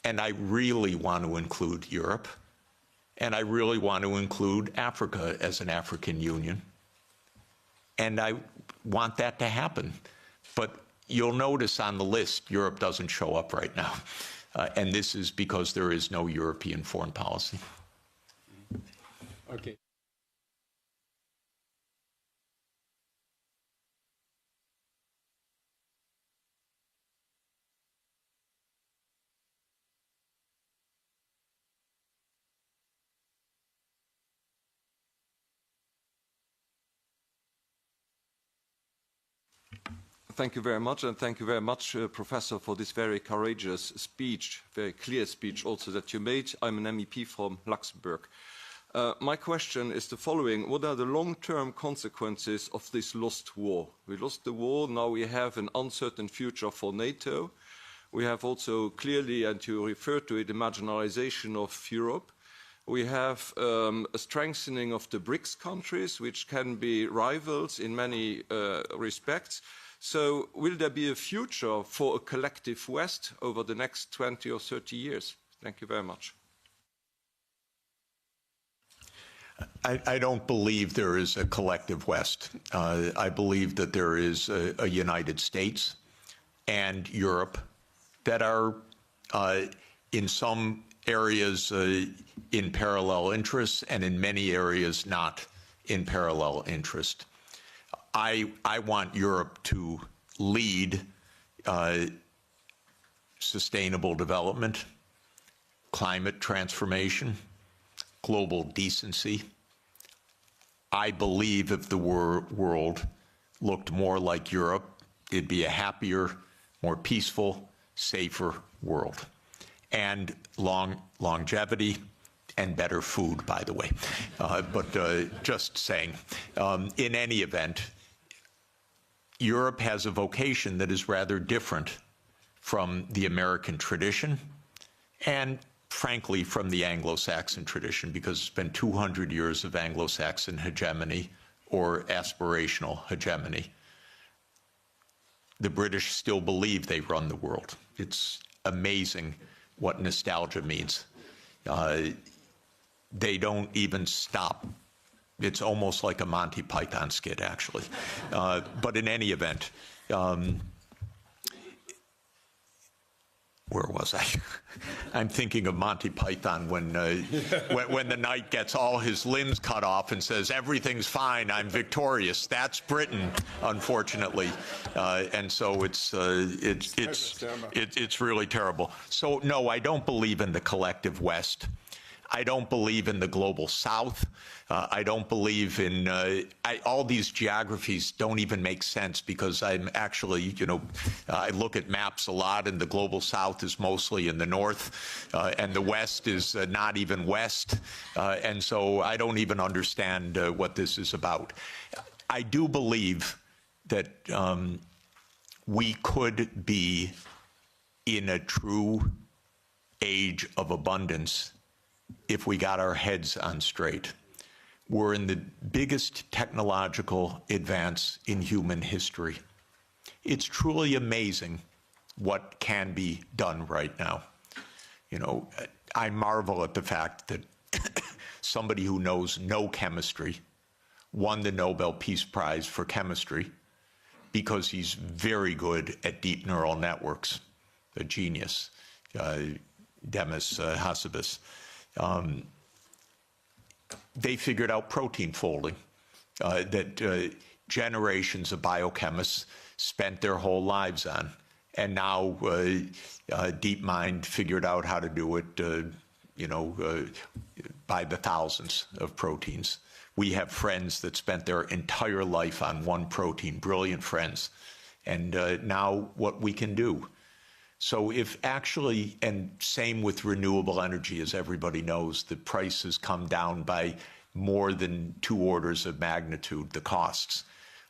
And I really want to include Europe, and I really want to include Africa as an African Union. And I want that to happen. But you'll notice on the list, Europe doesn't show up right now. And this is because there is no European foreign policy. Okay. Thank you very much, and thank you very much, Professor, for this very courageous speech, very clear speech also that you made. I'm an MEP from Luxembourg. My question is the following. What are the long-term consequences of this lost war? We lost the war, now we have an uncertain future for NATO. We have also clearly, and you refer to it, the marginalization of Europe. We have a strengthening of the BRICS countries, which can be rivals in many respects. So will there be a future for a collective West over the next 20 or 30 years? Thank you very much. I don't believe there is a collective West. I believe that there is a United States and Europe that are in some areas in parallel interests and in many areas not in parallel interest. I want Europe to lead sustainable development, climate transformation, global decency. I believe if the world looked more like Europe, it'd be a happier, more peaceful, safer world. And longevity and better food, by the way. But just saying, in any event, Europe has a vocation that is rather different from the American tradition and, frankly, from the Anglo-Saxon tradition, because it's been 200 years of Anglo-Saxon hegemony or aspirational hegemony. The British still believe they run the world. It's amazing what nostalgia means. They don't even stop. It's almost like a Monty Python skit, actually. But in any event, where was I? I'm thinking of Monty Python when the knight gets all his limbs cut off and says, "Everything's fine, I'm victorious." That's Britain, unfortunately, and so it's really terrible. So no, I don't believe in the collective West. I don't believe in the global South. I don't believe in all these geographies don't even make sense, because I'm actually, I look at maps a lot, and the global South is mostly in the north, and the West is not even west, and so I don't even understand what this is about. I do believe that we could be in a true age of abundance if we got our heads on straight. We're in the biggest technological advance in human history. It's truly amazing what can be done right now. I marvel at the fact that somebody who knows no chemistry won the Nobel Peace Prize for chemistry because he's very good at deep neural networks, a genius, Demis Hassabis. They figured out protein folding that generations of biochemists spent their whole lives on. And now DeepMind figured out how to do it, by the thousands of proteins. We have friends that spent their entire life on one protein, brilliant friends. And now what we can do. So if actually, and same with renewable energy, as everybody knows, the price has come down by more than 2 orders of magnitude, the costs.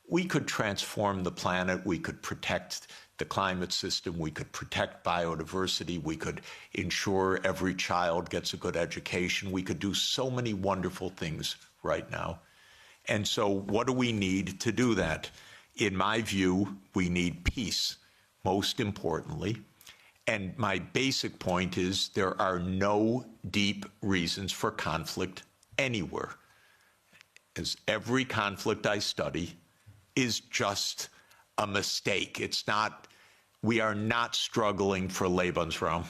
We could transform the planet, we could protect the climate system, we could protect biodiversity, we could ensure every child gets a good education, we could do so many wonderful things right now. And so what do we need to do that? In my view, we need peace, most importantly. And my basic point is there are no deep reasons for conflict anywhere. As every conflict I study is just a mistake. It's not, we are not struggling for Lebensraum.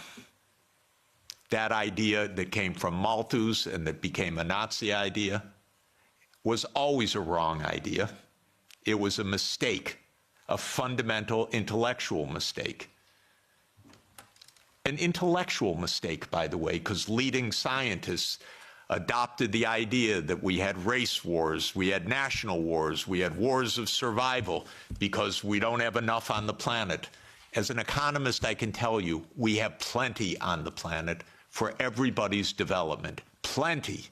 That idea that came from Malthus and that became a Nazi idea was always a wrong idea. It was a mistake, a fundamental intellectual mistake. An intellectual mistake, by the way, because leading scientists adopted the idea that we had race wars, we had national wars, we had wars of survival because we don't have enough on the planet. As an economist, I can tell you, we have plenty on the planet for everybody's development. Plenty.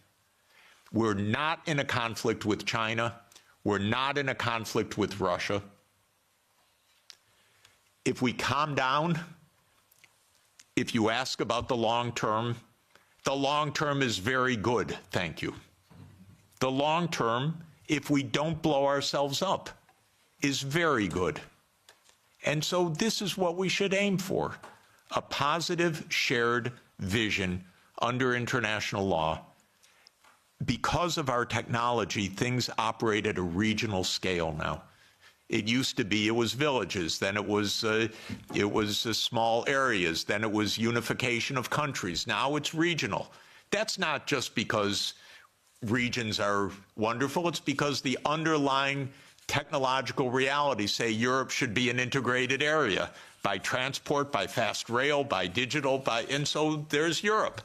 We're not in a conflict with China. We're not in a conflict with Russia. If we calm down, if you ask about the long term is very good, thank you. The long term, if we don't blow ourselves up, is very good. And so this is what we should aim for, a positive shared vision under international law. Because of our technology, things operate at a regional scale now. It used to be it was villages, then it was small areas, then it was unification of countries. Now it's regional. That's not just because regions are wonderful, it's because the underlying technological realities say Europe should be an integrated area by transport, by fast rail, by digital, and so there's Europe.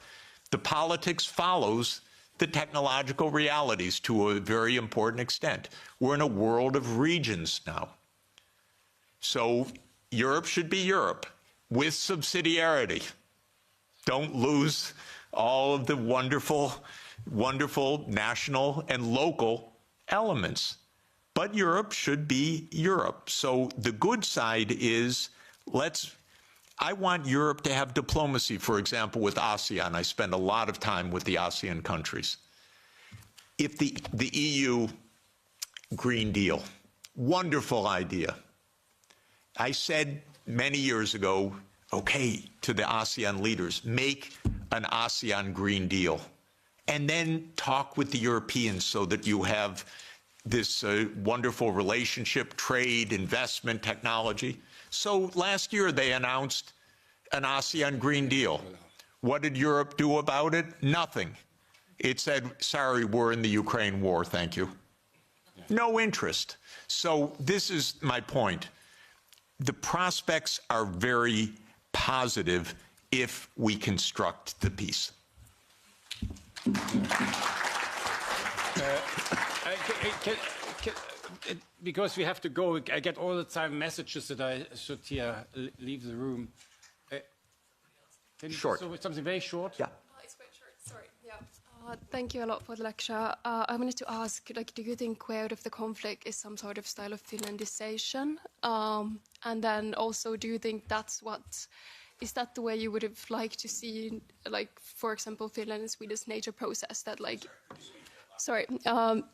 The politics follows the technological realities to a very important extent. We're in a world of regions now. So Europe should be Europe with subsidiarity. Don't lose all of the wonderful, wonderful national and local elements. But Europe should be Europe. So the good side is I want Europe to have diplomacy, for example, with ASEAN. I spend a lot of time with the ASEAN countries. If the EU Green Deal, wonderful idea. I said many years ago, okay, to the ASEAN leaders, make an ASEAN Green Deal, and then talk with the Europeans so that you have this wonderful relationship, trade, investment, technology. So last year they announced an ASEAN Green Deal. What did Europe do about it? Nothing. It said, sorry, we're in the Ukraine war, thank you. No interest. So this is my point. The prospects are very positive if we construct the peace. Because we have to go, I get all the time messages that I should leave the room. Can you Short. So something very short? Yeah. It's quite short. Sorry. Yeah. Thank you a lot for the lecture. I wanted to ask, do you think way out of the conflict is some sort of style of Finlandization? And then also, do you think is that the way you would have liked to see, for example, Finland and Sweden's NATO process that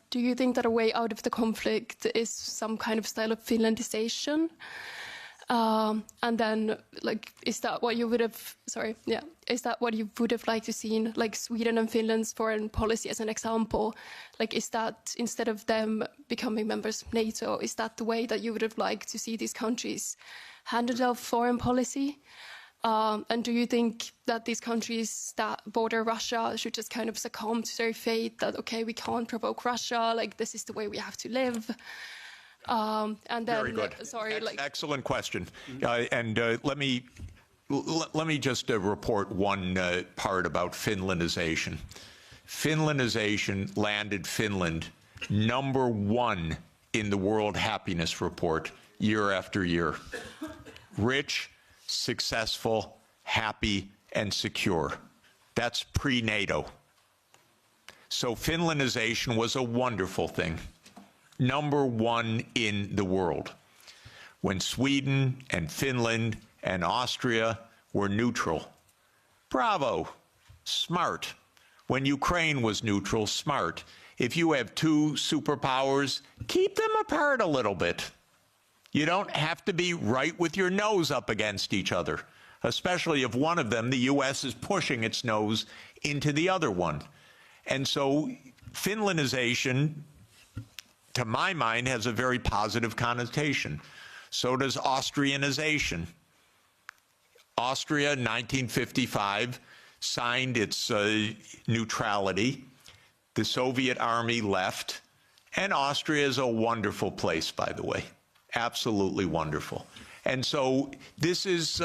do you think that a way out of the conflict is some kind of style of Finlandization? And then, is that what you would have? Is that what you would have liked to see, Sweden and Finland's foreign policy as an example? Is that instead of them becoming members of NATO, is that the way that you would have liked to see these countries handle their foreign policy? And do you think that these countries that border Russia should just kind of succumb to their fate that, okay, we can't provoke Russia, this is the way we have to live? And then, very good. Excellent question. And let me just report one part about Finlandization. Finlandization landed Finland #1 in the World Happiness Report year after year. Rich, successful, happy, and secure. That's pre-NATO. So Finlandization was a wonderful thing. #1 in the world. When Sweden and Finland and Austria were neutral. Bravo, smart. When Ukraine was neutral, smart. If you have two superpowers, keep them apart a little bit. You don't have to be right with your nose up against each other. especially if one of them, the U.S., is pushing its nose into the other one. And so Finlandization, to my mind, has a very positive connotation. So does Austrianization. Austria, in 1955, signed its neutrality. The Soviet army left. And Austria is a wonderful place, by the way. Absolutely wonderful. And so this is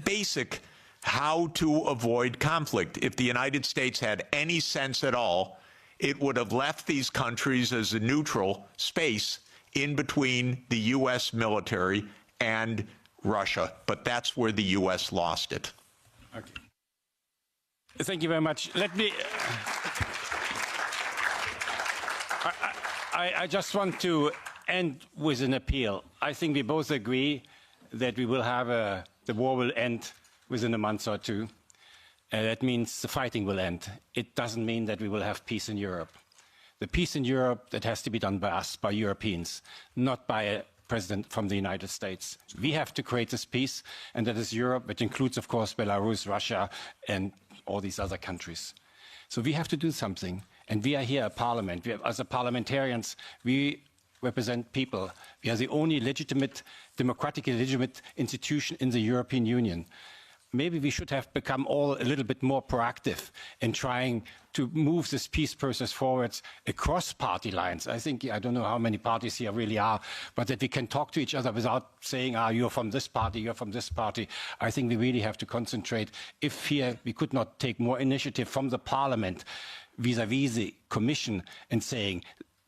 basic how to avoid conflict. If the United States had any sense at all, it would have left these countries as a neutral space in between the U.S. military and Russia. But that's where the U.S. lost it. Okay. Thank you very much. Let me... I just want to end with an appeal. I think we both agree that we will have the war will end within a month or two. That means the fighting will end. It doesn't mean that we will have peace in Europe. The peace in Europe, that has to be done by us, by Europeans, not by a president from the United States. We have to create this peace, and that is Europe, which includes, of course, Belarus, Russia, and all these other countries. So we have to do something. And we are here, a parliament. As parliamentarians, we represent people. We are the only legitimate, democratically legitimate institution in the European Union. Maybe we should have become all a little bit more proactive in trying to move this peace process forwards across party lines. I think, I don't know how many parties here really are, but that we can talk to each other without saying, you're from this party, you're from this party. I think we really have to concentrate. If here we could not take more initiative from the parliament vis-à-vis the commission and saying,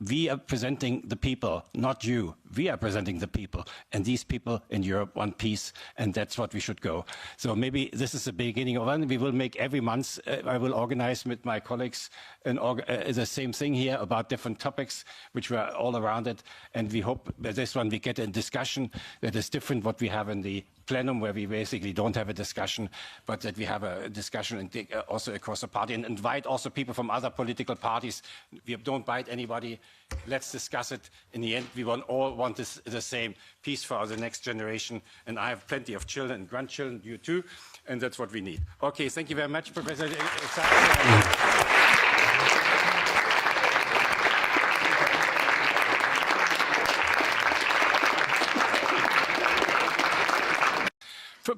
we are presenting the people, not you. We are presenting the people. And these people in Europe want peace, and that's what we should go. So maybe this is the beginning of one. We will make every month, I will organize with my colleagues the same thing here about different topics, which were all around it. And we hope that this one we get a discussion that is different what we have in the plenum, where we basically don't have a discussion, but that we have a discussion and also across the party, and invite also people from other political parties. We don't bite anybody. Let's discuss it. In the end, we all want the same peace for the next generation. And I have plenty of children and grandchildren, you too, and that's what we need. Okay, thank you very much, Professor Sachs.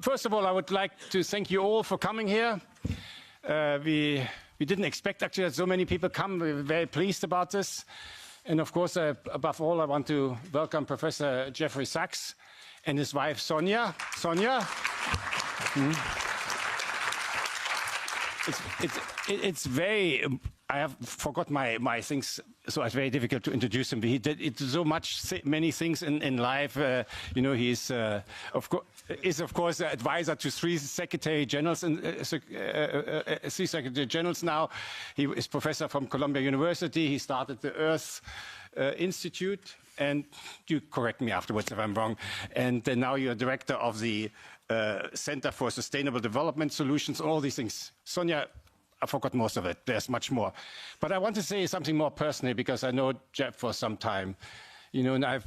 First of all, I would like to thank you all for coming here. We didn't expect actually that so many people come. We're very pleased about this. And of course, above all, I want to welcome Professor Jeffrey Sachs and his wife, Sonia. Sonia? It's very, I have forgot my things, so it's very difficult to introduce him. He did so many things in life. You know, he's of course the advisor to three secretary generals now. He is professor from Columbia University. He started the Earth Institute, and you correct me afterwards if I'm wrong. And now you're director of the Center for Sustainable Development Solutions, all these things. Sonia, I forgot most of it. There's much more. But I want to say something more personally, because I know Jeff for some time. You know, and I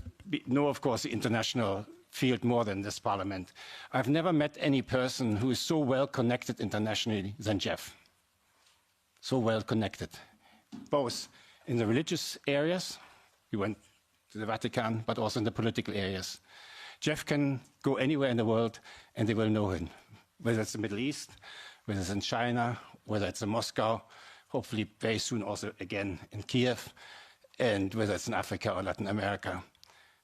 know, of course, the international field more than this parliament. I've never met any person who is so well connected internationally than Jeff. So well connected, both in the religious areas, he went to the Vatican, but also in the political areas. Jeff can go anywhere in the world and they will know him, whether it's the Middle East, whether it's in China, whether it's in Moscow, hopefully very soon also again in Kiev, and whether it's in Africa or Latin America.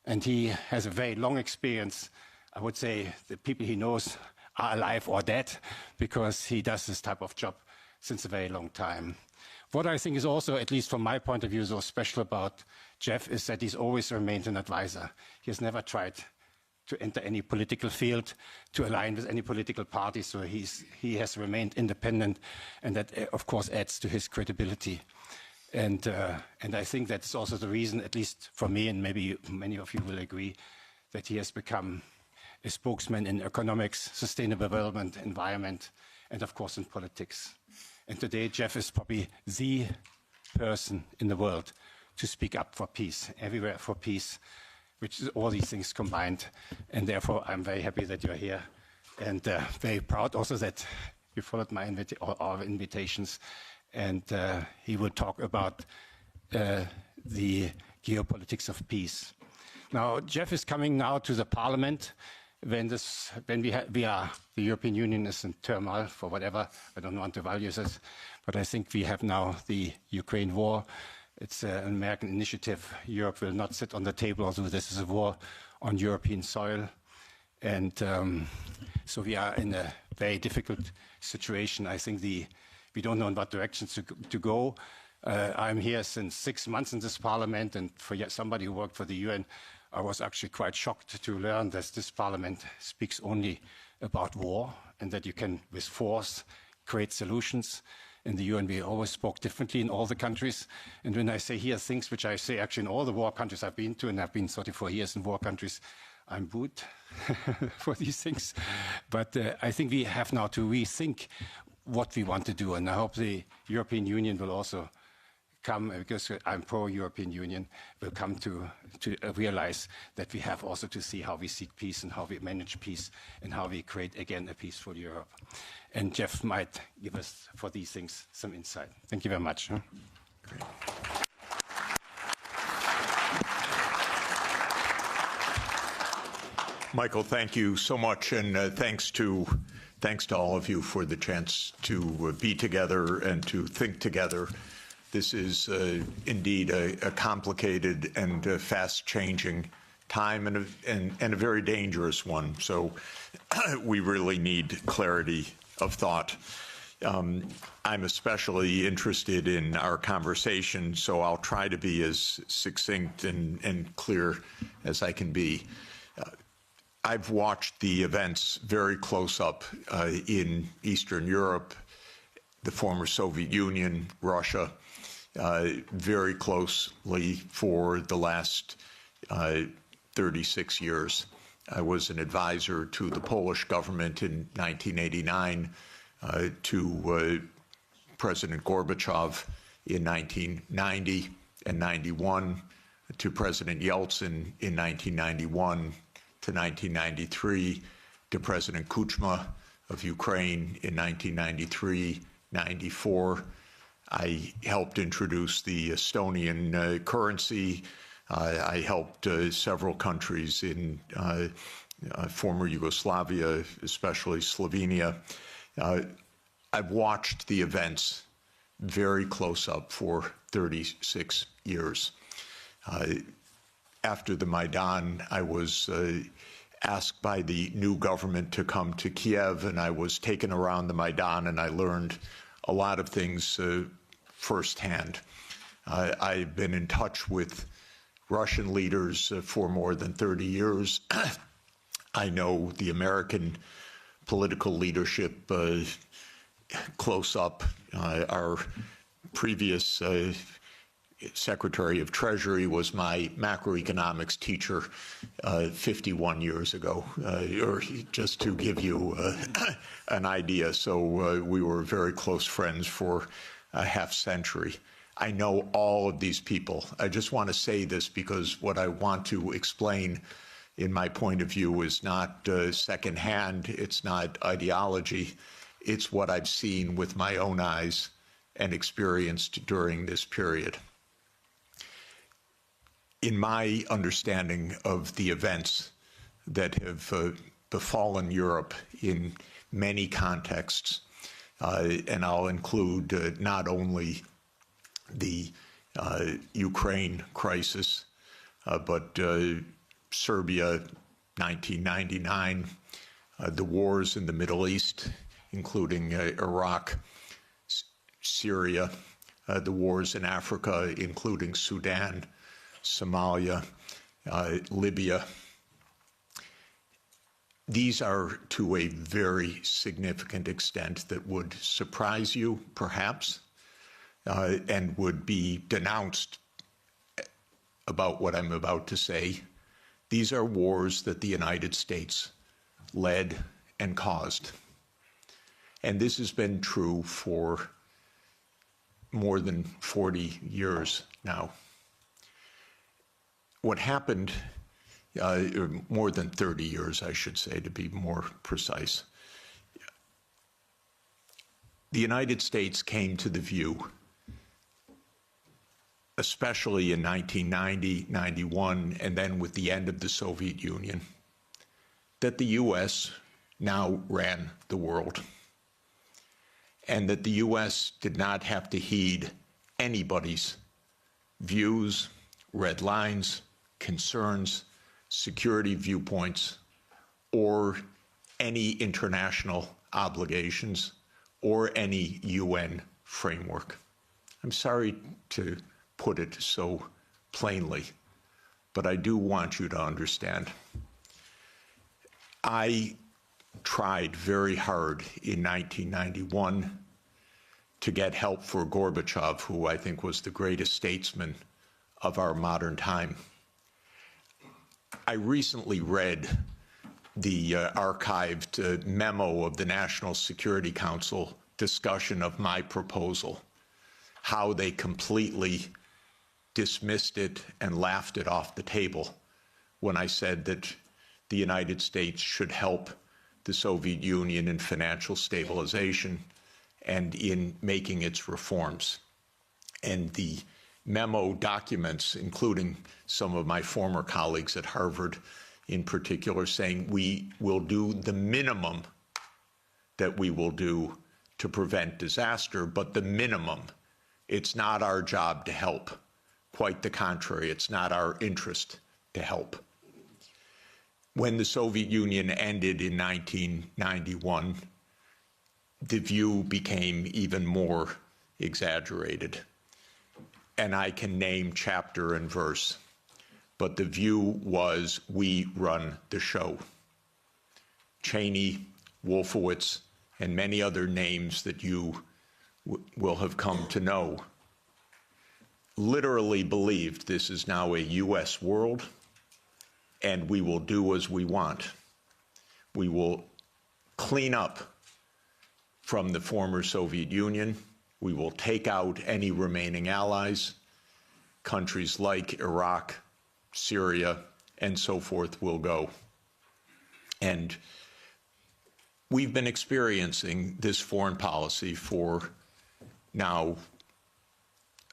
And he has a very long experience. I would say the people he knows are alive or dead, because he does this type of job since a very long time. What I think is also, at least from my point of view, so special about Jeff is that he's always remained an advisor. He has never tried to enter any political field, to align with any political party, so he has remained independent, and that, of course, adds to his credibility. And I think that's also the reason, at least for me, and maybe many of you will agree, that he has become a spokesman in economics, sustainable development, environment, and of course in politics. And today, Jeff is probably the person in the world to speak up for peace, everywhere for peace, which is all these things combined. And therefore, I'm very happy that you're here and very proud also that you followed my our invitations. And he will talk about the geopolitics of peace. Now, Jeff is coming now to the Parliament when the European Union is in turmoil for whatever. I don't want to value this, but I think we have now the Ukraine war. It's an American initiative. Europe will not sit on the table, although this is a war on European soil. And so we are in a very difficult situation. I think we don't know in what directions to go. I'm here since 6 months in this parliament, and for somebody who worked for the UN, I was actually quite shocked to learn that this parliament speaks only about war and that you can, with force, create solutions. In the UN, we always spoke differently in all the countries. And when I say here things which I say actually in all the war countries I've been to, and I've been 34 years in war countries, I'm booed for these things. But I think we have now to rethink what we want to do. And I hope the European Union will also come, because I'm pro-European Union, will come to realize that we have also to see how we seek peace and how we manage peace and how we create, again, a peaceful Europe. And Jeff might give us, for these things, some insight. Thank you very much. Great. Michael, thank you so much, and thanks to all of you for the chance to be together and to think together. This is indeed a complicated and fast-changing time and a very dangerous one. So we really need clarity of thought. I'm especially interested in our conversation, so I'll try to be as succinct and clear as I can be. I've watched the events very close up in Eastern Europe, the former Soviet Union, Russia, very closely for the last 36 years. I was an advisor to the Polish government in 1989, to President Gorbachev in 1990 and 91, to President Yeltsin in 1991 to 1993, to President Kuchma of Ukraine in 1993, 94. I helped introduce the Estonian currency. I helped several countries in former Yugoslavia, especially Slovenia. I've watched the events very close up for 36 years. After the Maidan, I was asked by the new government to come to Kiev, and I was taken around the Maidan, and I learned a lot of things firsthand. I've been in touch with Russian leaders for more than 30 years. I know the American political leadership close up. Our previous Secretary of Treasury was my macroeconomics teacher 51 years ago, or just to give you an idea. So we were very close friends for a half century. I know all of these people. I just want to say this because what I want to explain in my point of view is not secondhand, it's not ideology, it's what I've seen with my own eyes and experienced during this period. In my understanding of the events that have befallen Europe in many contexts, and I'll include not only the Ukraine crisis, but Serbia, 1999, the wars in the Middle East, including Iraq, Syria, the wars in Africa, including Sudan, Somalia, Libya. These are to a very significant extent that would surprise you, perhaps, and would be denounced about what I'm about to say. These are wars that the United States led and caused. And this has been true for more than 40 years now. What happened more than 30 years, I should say, to be more precise. The United States came to the view, especially in 1990, 91, and then with the end of the Soviet Union, that the U.S. now ran the world, and that the U.S. did not have to heed anybody's views, red lines, concerns, security viewpoints, or any international obligations, or any UN framework. I'm sorry to put it so plainly, but I do want you to understand. I tried very hard in 1991 to get help for Gorbachev, who I think was the greatest statesman of our modern time. I recently read the archived memo of the National Security Council discussion of my proposal, how they completely dismissed it and laughed it off the table when I said that the United States should help the Soviet Union in financial stabilization and in making its reforms. And the memo documents, including some of my former colleagues at Harvard in particular, saying we will do the minimum that we will do to prevent disaster, but the minimum. It's not our job to help. Quite the contrary, it's not our interest to help. When the Soviet Union ended in 1991, the view became even more exaggerated. And I can name chapter and verse, but the view was we run the show. Cheney, Wolfowitz, and many other names that you will have come to know literally believed this is now a U.S. world, and we will do as we want. We will clean up from the former Soviet Union. We will take out any remaining allies. Countries like Iraq, Syria, and so forth will go. And we've been experiencing this foreign policy for now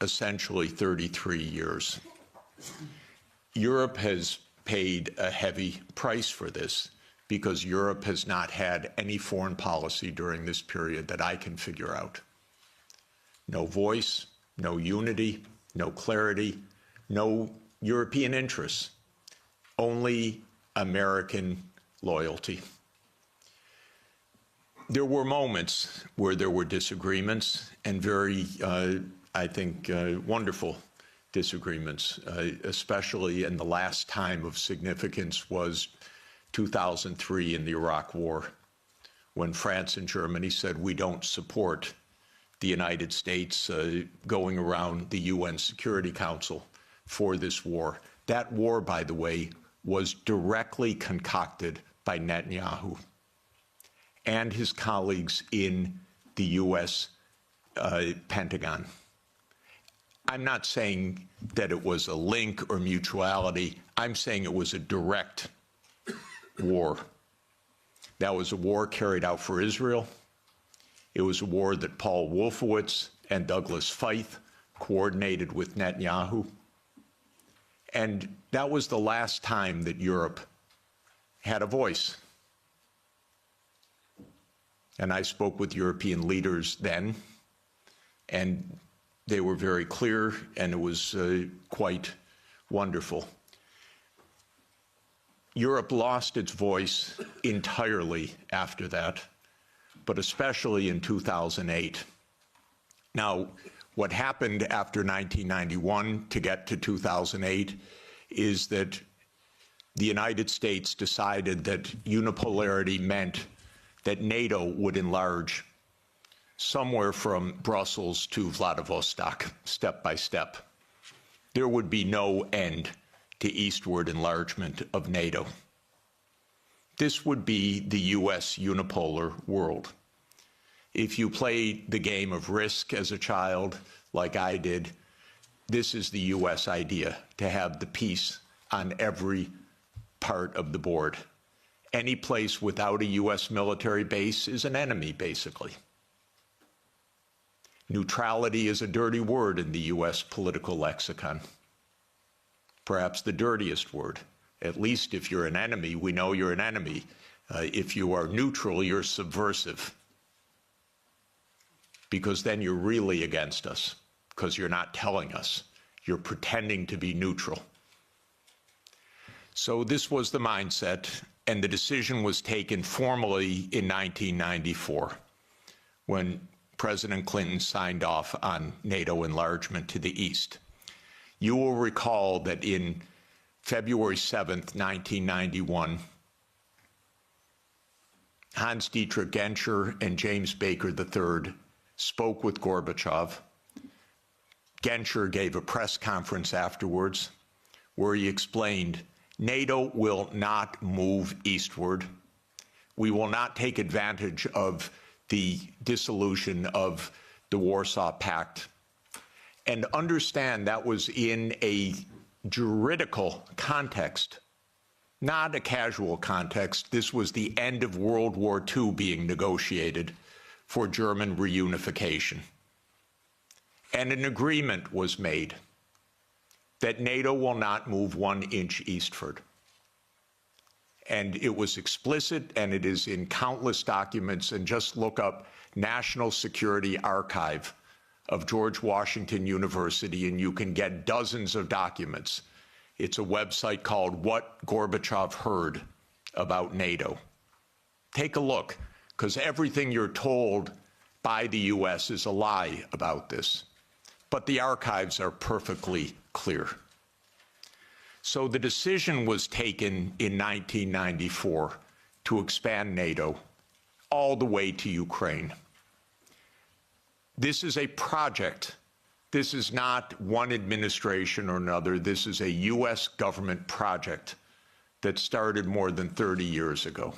essentially 33 years. Europe has paid a heavy price for this because Europe has not had any foreign policy during this period that I can figure out. No voice, no unity, no clarity, no European interests, only American loyalty. There were moments where there were disagreements, and very, I think, wonderful disagreements, especially in the last time of significance was 2003 in the Iraq War, when France and Germany said we don't support the United States going around the UN Security Council for this war. That war, by the way, was directly concocted by Netanyahu and his colleagues in the U.S. Pentagon. I'm not saying that it was a link or mutuality. I'm saying it was a direct war. That was a war carried out for Israel. It was a war that Paul Wolfowitz and Douglas Feith coordinated with Netanyahu. And that was the last time that Europe had a voice. And I spoke with European leaders then, and they were very clear, and it was quite wonderful. Europe lost its voice entirely after that, but especially in 2008. Now, what happened after 1991 to get to 2008 is that the United States decided that unipolarity meant that NATO would enlarge somewhere from Brussels to Vladivostok, step by step. There would be no end to eastward enlargement of NATO. This would be the U.S. unipolar world. If you played the game of Risk as a child, like I did, this is the U.S. idea, to have the peace on every part of the board. Any place without a U.S. military base is an enemy, basically. Neutrality is a dirty word in the U.S. political lexicon. Perhaps the dirtiest word. At least if you're an enemy, we know you're an enemy. If you are neutral, you're subversive. Because then you're really against us, because you're not telling us. You're pretending to be neutral. So this was the mindset, and the decision was taken formally in 1994, when President Clinton signed off on NATO enlargement to the east. You will recall that in February 7th, 1991, Hans-Dietrich Genscher and James Baker III spoke with Gorbachev. Genscher gave a press conference afterwards where he explained, NATO will not move eastward. We will not take advantage of the dissolution of the Warsaw Pact. And understand that was in a juridical context, not a casual context. This was the end of World War II being negotiated for German reunification. And an agreement was made that NATO will not move 1 inch eastward. And it was explicit, and it is in countless documents, and just look up National Security Archive of George Washington University, and you can get dozens of documents. It's a website called What Gorbachev Heard About NATO. Take a look, because everything you're told by the US is a lie about this. But the archives are perfectly clear. So the decision was taken in 1994 to expand NATO all the way to Ukraine. This is a project. This is not one administration or another. This is a US government project that started more than 30 years ago.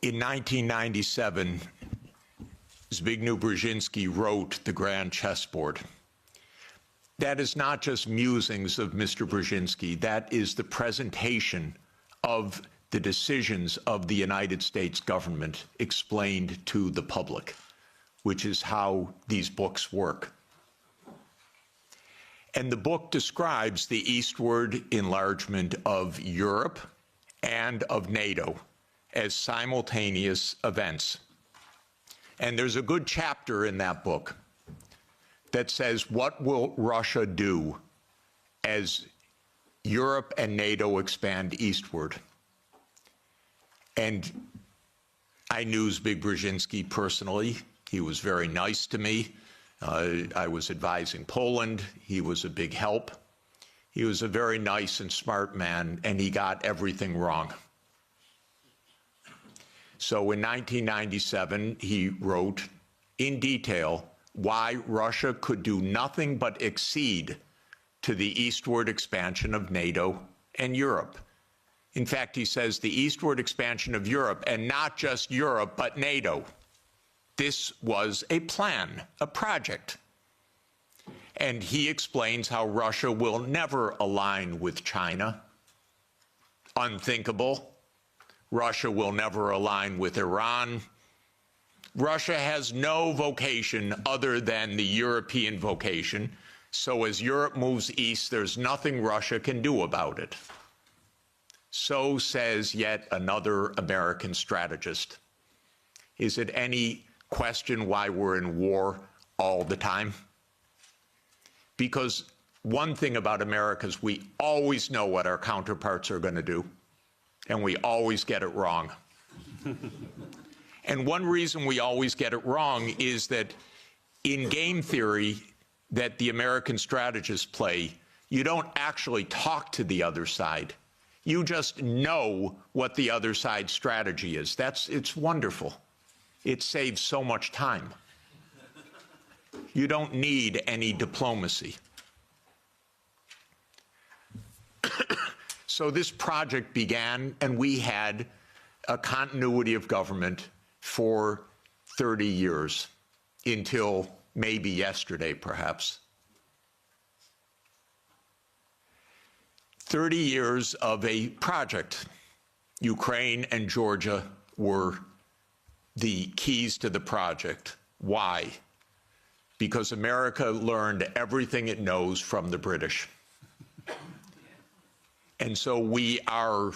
In 1997, Zbigniew Brzezinski wrote The Grand Chessboard. That is not just musings of Mr. Brzezinski. That is the presentation of the decisions of the United States government explained to the public, which is how these books work. And the book describes the eastward enlargement of Europe and of NATO as simultaneous events. And there's a good chapter in that book that says, what will Russia do as Europe and NATO expand eastward? And I knew Zbigniew Brzezinski personally. He was very nice to me. I was advising Poland. He was a big help. He was a very nice and smart man, and he got everything wrong. So in 1997, he wrote in detail why Russia could do nothing but accede to the eastward expansion of NATO and Europe. In fact, he says the eastward expansion of Europe, and not just Europe, but NATO. This was a plan, a project. And he explains how Russia will never align with China. Unthinkable. Russia will never align with Iran. Russia has no vocation other than the European vocation. So as Europe moves east, there's nothing Russia can do about it. So says yet another American strategist. Is it any question why we're in war all the time? Because one thing about America is we always know what our counterparts are going to do, and we always get it wrong. And one reason we always get it wrong is that in game theory that the American strategists play, you don't actually talk to the other side. You just know what the other side's strategy is. It's wonderful. It saves so much time. You don't need any diplomacy. So this project began, and we had a continuity of government for 30 years, until maybe yesterday, perhaps. 30 years of a project. Ukraine and Georgia were the keys to the project. Why? Because America learned everything it knows from the British. And so we are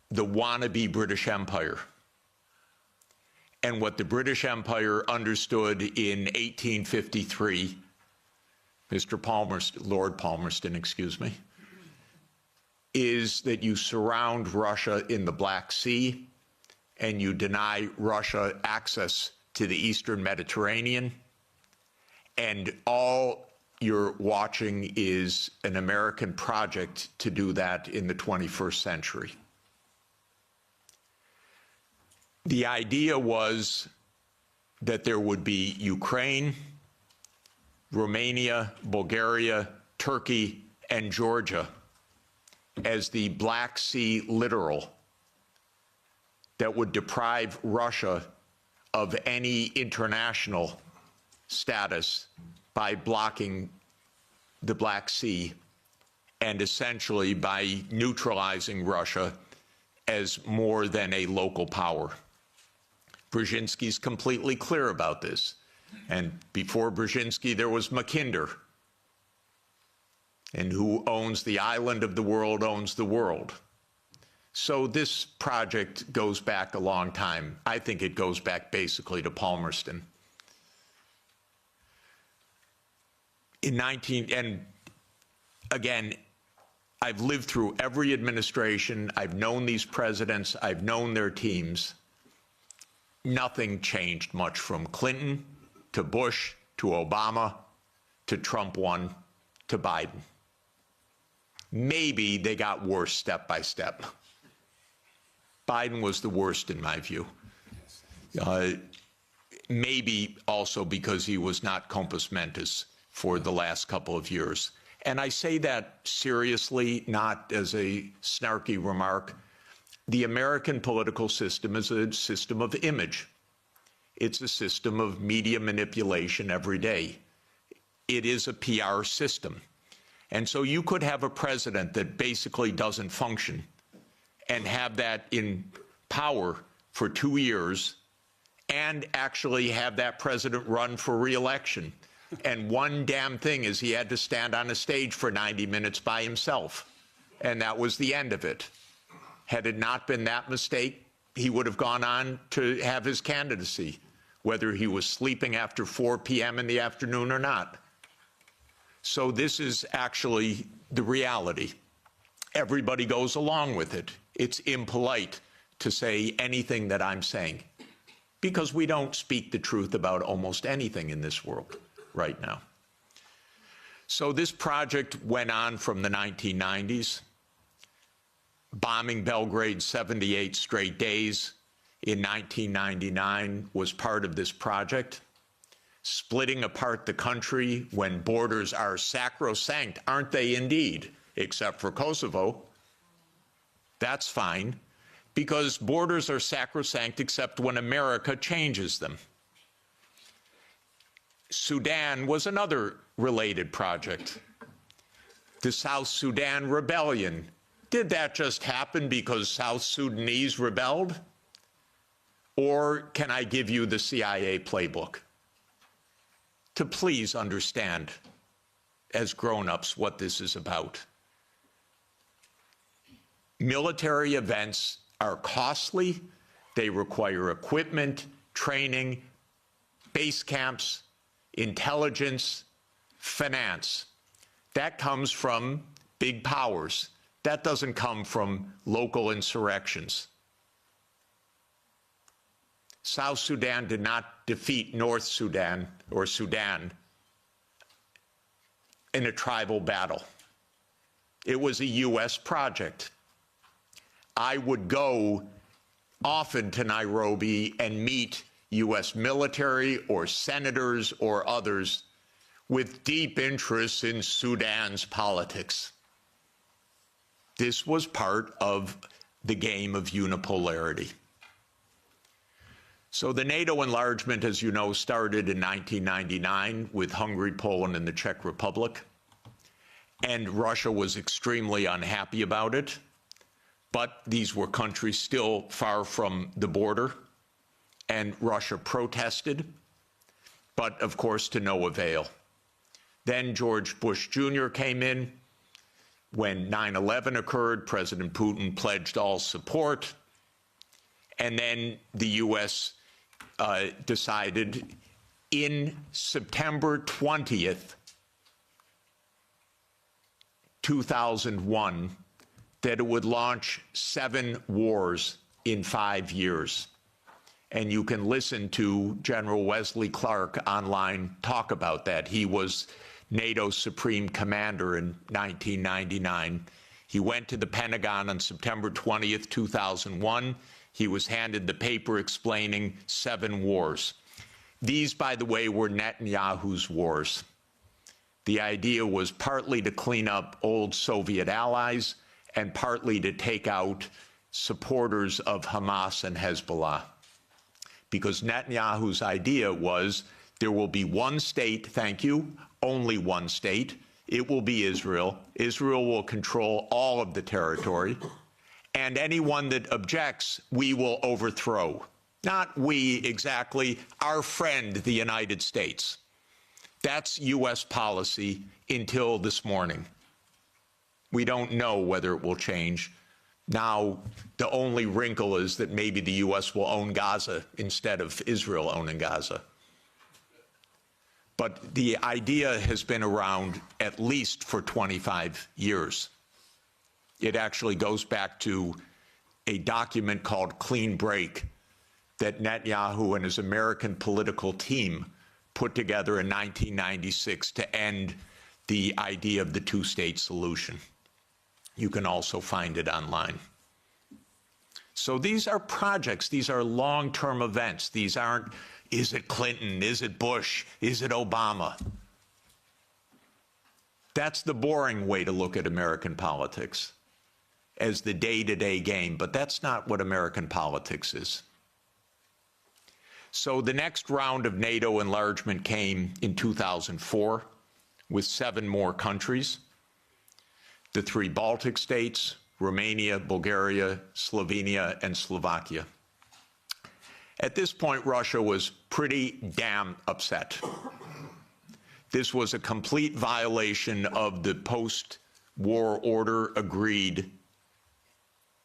the wannabe British Empire. And what the British Empire understood in 1853, Lord Palmerston, excuse me, is that you surround Russia in the Black Sea and you deny Russia access to the Eastern Mediterranean. And all you're watching is an American project to do that in the 21st century. The idea was that there would be Ukraine, Romania, Bulgaria, Turkey, and Georgia as the Black Sea littoral that would deprive Russia of any international status by blocking the Black Sea and essentially by neutralizing Russia as more than a local power. Brzezinski's completely clear about this. And before Brzezinski, there was Mackinder. And who owns the island of the world owns the world. So this project goes back a long time. I think it goes back basically to Palmerston. And again, I've lived through every administration. I've known these presidents. I've known their teams. Nothing changed much from Clinton to Bush to Obama to Trump 1 to Biden. Maybe they got worse step by step. Biden was the worst in my view. Maybe also because he was not compos mentis for the last couple of years. And I say that seriously, not as a snarky remark. The American political system is a system of image. It's a system of media manipulation every day. It is a PR system. And so you could have a president that basically doesn't function and have that in power for 2 years and actually have that president run for re-election. And one damn thing is he had to stand on a stage for 90 minutes by himself. And that was the end of it. Had it not been that mistake, he would have gone on to have his candidacy, whether he was sleeping after 4 p.m. in the afternoon or not. So this is actually the reality. Everybody goes along with it. It's impolite to say anything that I'm saying because we don't speak the truth about almost anything in this world right now. So this project went on from the 1990s, bombing Belgrade 78 straight days in 1999 was part of this project. Splitting apart the country when borders are sacrosanct, aren't they indeed, except for Kosovo. That's fine, because borders are sacrosanct except when America changes them. Sudan was another related project. The South Sudan rebellion. Did that just happen because South Sudanese rebelled? Or can I give you the CIA playbook to please understand as grown-ups what this is about? Military events are costly. They require equipment, training, base camps, intelligence, finance. That comes from big powers. That doesn't come from local insurrections. South Sudan did not defeat North Sudan or Sudan in a tribal battle. It was a U.S. project. I would go often to Nairobi and meet U.S. military or senators or others with deep interests in Sudan's politics. This was part of the game of unipolarity. So the NATO enlargement, as you know, started in 1999 with Hungary, Poland, and the Czech Republic. and Russia was extremely unhappy about it. But these were countries still far from the border, and Russia protested, but of course to no avail. Then George Bush Jr. came in. When 9/11 occurred, President Putin pledged all support, and then the U.S. Decided in September 20th, 2001, that it would launch 7 wars in 5 years. And you can listen to General Wesley Clark online talk about that. He was NATO's Supreme Commander in 1999. He went to the Pentagon on September 20th, 2001. He was handed the paper explaining 7 wars. These, by the way, were Netanyahu's wars. The idea was partly to clean up old Soviet allies and partly to take out supporters of Hamas and Hezbollah. Because Netanyahu's idea was there will be one state, thank you, only one state. It will be Israel. Israel will control all of the territory. And anyone that objects, we will overthrow. Not we exactly, our friend, the United States. That's U.S. policy until this morning. We don't know whether it will change. Now, the only wrinkle is that maybe the U.S. will own Gaza instead of Israel owning Gaza. But the idea has been around at least for 25 years. It actually goes back to a document called Clean Break that Netanyahu and his American political team put together in 1996 to end the idea of the two-state solution. You can also find it online. So these are projects. These are long-term events. These aren't, is it Clinton? Is it Bush? Is it Obama? That's the boring way to look at American politics, as the day-to-day game. But that's not what American politics is. So the next round of NATO enlargement came in 2004 with 7 more countries. The 3 Baltic states, Romania, Bulgaria, Slovenia, and Slovakia. At this point, Russia was pretty damn upset. This was a complete violation of the post-war order agreed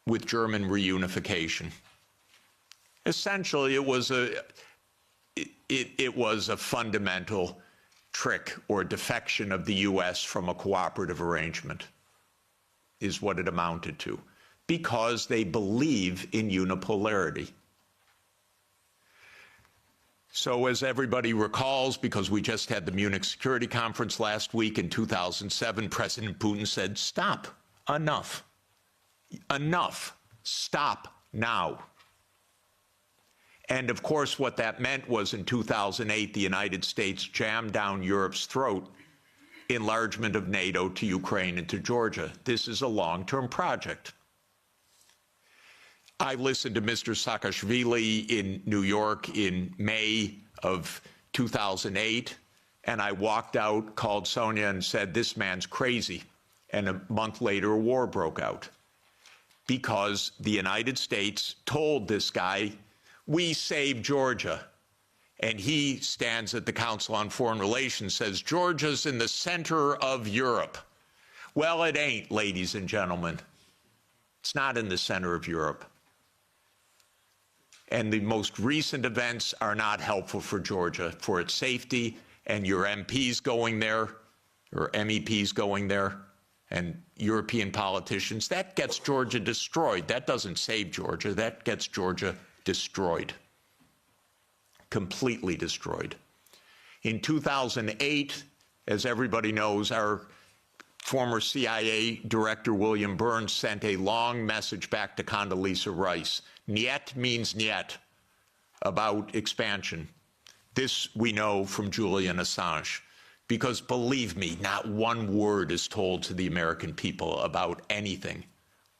with German reunification. Essentially, it was a fundamental trick or defection of the U.S. from a cooperative arrangement, is what it amounted to, because they believe in unipolarity. So as everybody recalls, because we just had the Munich Security Conference last week in 2007, President Putin said, stop, enough, stop now. And of course, what that meant was in 2008, the United States jammed down Europe's throat enlargement of NATO to Ukraine and to Georgia. This is a long-term project. I listened to Mr. Saakashvili in New York in May of 2008, and I walked out, called Sonia, and said, this man's crazy. And a month later, a war broke out because the United States told this guy, we saved Georgia. And he stands at the Council on Foreign Relations, says, Georgia's in the center of Europe. Well, it ain't, ladies and gentlemen. It's not in the center of Europe. And the most recent events are not helpful for Georgia, for its safety, and your MPs going there, or MEPs going there, and European politicians. That gets Georgia destroyed. That doesn't save Georgia. That gets Georgia destroyed. Completely destroyed. In 2008, as everybody knows, our former CIA director, William Burns, sent a long message back to Condoleezza Rice. Niet means niet, about expansion. This we know from Julian Assange, because believe me, not one word is told to the American people about anything,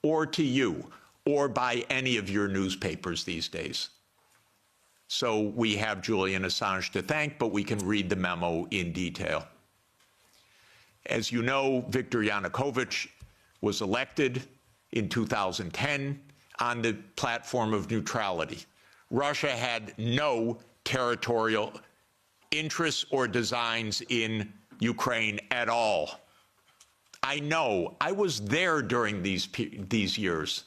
or to you, or by any of your newspapers these days. So we have Julian Assange to thank, but we can read the memo in detail. As you know, Viktor Yanukovych was elected in 2010 on the platform of neutrality. Russia had no territorial interests or designs in Ukraine at all. I know, I was there during these years.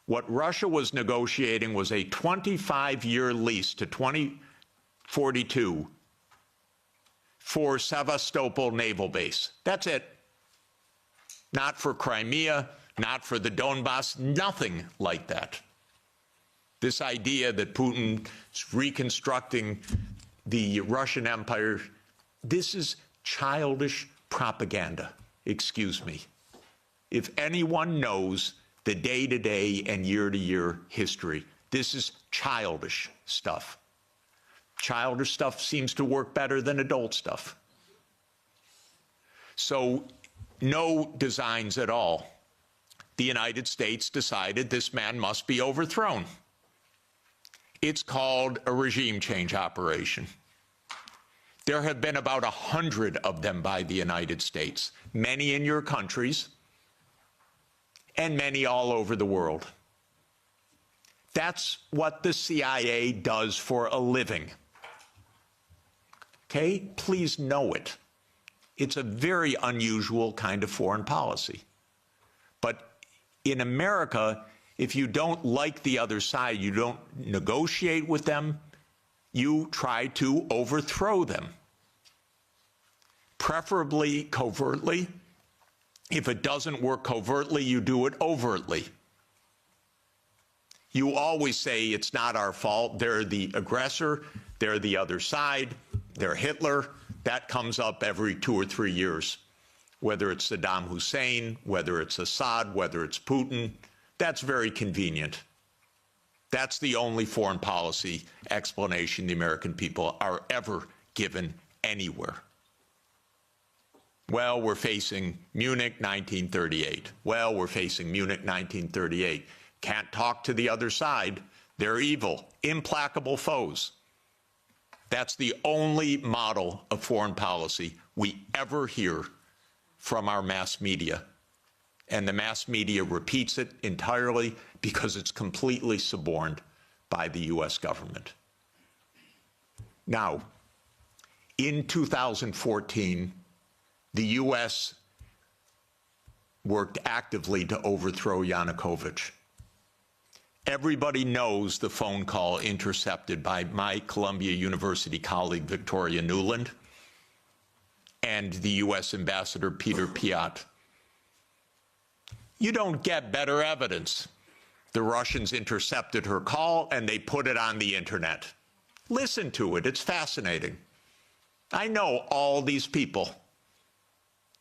What Russia was negotiating was a 25-year lease to 2042 for Sevastopol Naval Base. That's it. Not for Crimea, not for the Donbass, nothing like that. This idea that Putin is reconstructing the Russian Empire, this is childish propaganda, excuse me. If anyone knows the day-to-day and year-to-year history, this is childish stuff. Childish stuff seems to work better than adult stuff. So, no designs at all. The United States decided this man must be overthrown. It's called a regime change operation. There have been about 100 of them by the United States, many in your countries, and many all over the world. That's what the CIA does for a living. Okay? Please know it. It's a very unusual kind of foreign policy. But in America, if you don't like the other side, you don't negotiate with them, you try to overthrow them. Preferably covertly. If it doesn't work covertly, you do it overtly. You always say it's not our fault, they're the aggressor, they're the other side, they're Hitler. That comes up every 2 or 3 years. Whether it's Saddam Hussein, whether it's Assad, whether it's Putin, that's very convenient. That's the only foreign policy explanation the American people are ever given anywhere. Well, we're facing Munich 1938. Well, we're facing Munich 1938. Can't talk to the other side. They're evil, implacable foes. That's the only model of foreign policy we ever hear from our mass media. And the mass media repeats it entirely because it's completely suborned by the US government. Now, in 2014, the US worked actively to overthrow Yanukovych. Everybody knows the phone call intercepted by my Columbia University colleague, Victoria Nuland, and the US Ambassador Peter Piot. You don't get better evidence. The Russians intercepted her call and they put it on the internet. Listen to it, it's fascinating. I know all these people.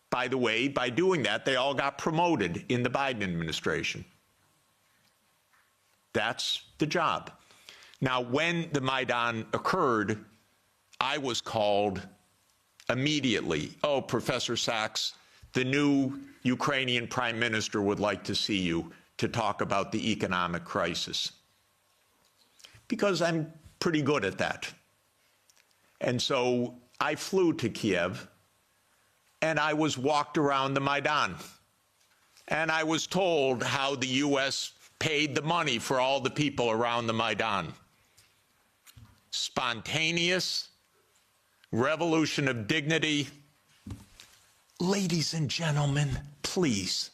By the way, by doing that, they all got promoted in the Biden administration. That's the job. Now, when the Maidan occurred, I was called immediately. Oh, Professor Sachs, the new Ukrainian prime minister would like to see you to talk about the economic crisis. Because I'm pretty good at that. And so I flew to Kiev, and I was walked around the Maidan. And I was told how the U.S. paid the money for all the people around the Maidan. Spontaneous, revolution of dignity. Ladies and gentlemen, please,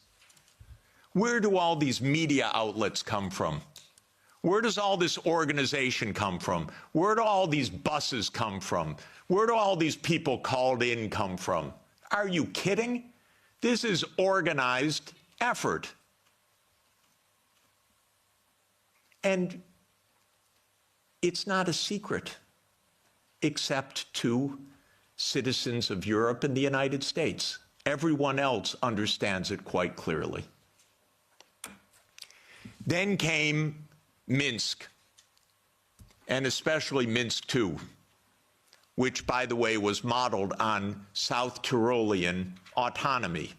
where do all these media outlets come from? Where does all this organization come from? Where do all these buses come from? Where do all these people called in come from? Are you kidding? This is organized effort. And it's not a secret, except to citizens of Europe and the United States. Everyone else understands it quite clearly. Then came Minsk, and especially Minsk II, which, by the way, was modeled on South Tyrolean autonomy.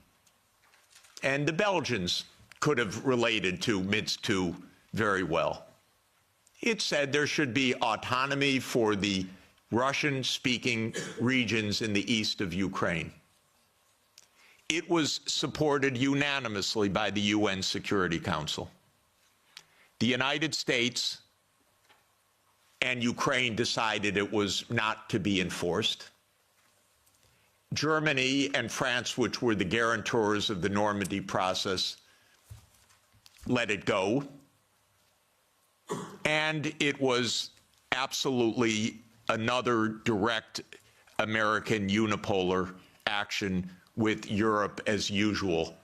And the Belgians could have related to Minsk II very well. It said there should be autonomy for the Russian-speaking regions in the east of Ukraine. It was supported unanimously by the UN Security Council. The United States and Ukraine decided it was not to be enforced. Germany and France, which were the guarantors of the Normandy process, let it go. And it was absolutely another direct American unipolar action, with Europe, as usual,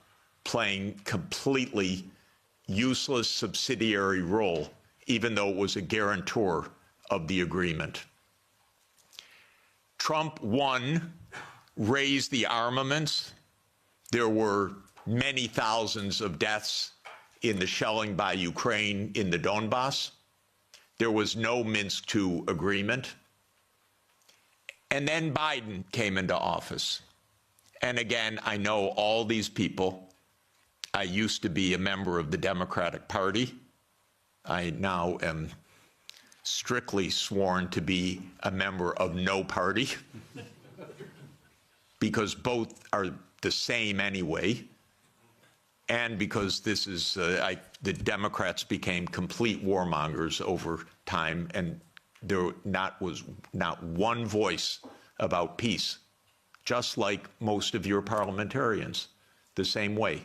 playing completely useless subsidiary role, even though it was a guarantor of the agreement. Trump won, raised the armaments. There were many thousands of deaths in the shelling by Ukraine in the Donbass. There was no Minsk II agreement. And then Biden came into office. And again, I know all these people. I used to be a member of the Democratic Party. I now am strictly sworn to be a member of no party, because both are the same anyway, and because this is, the Democrats became complete warmongers over time, and there was not one voice about peace, just like most of your parliamentarians, the same way.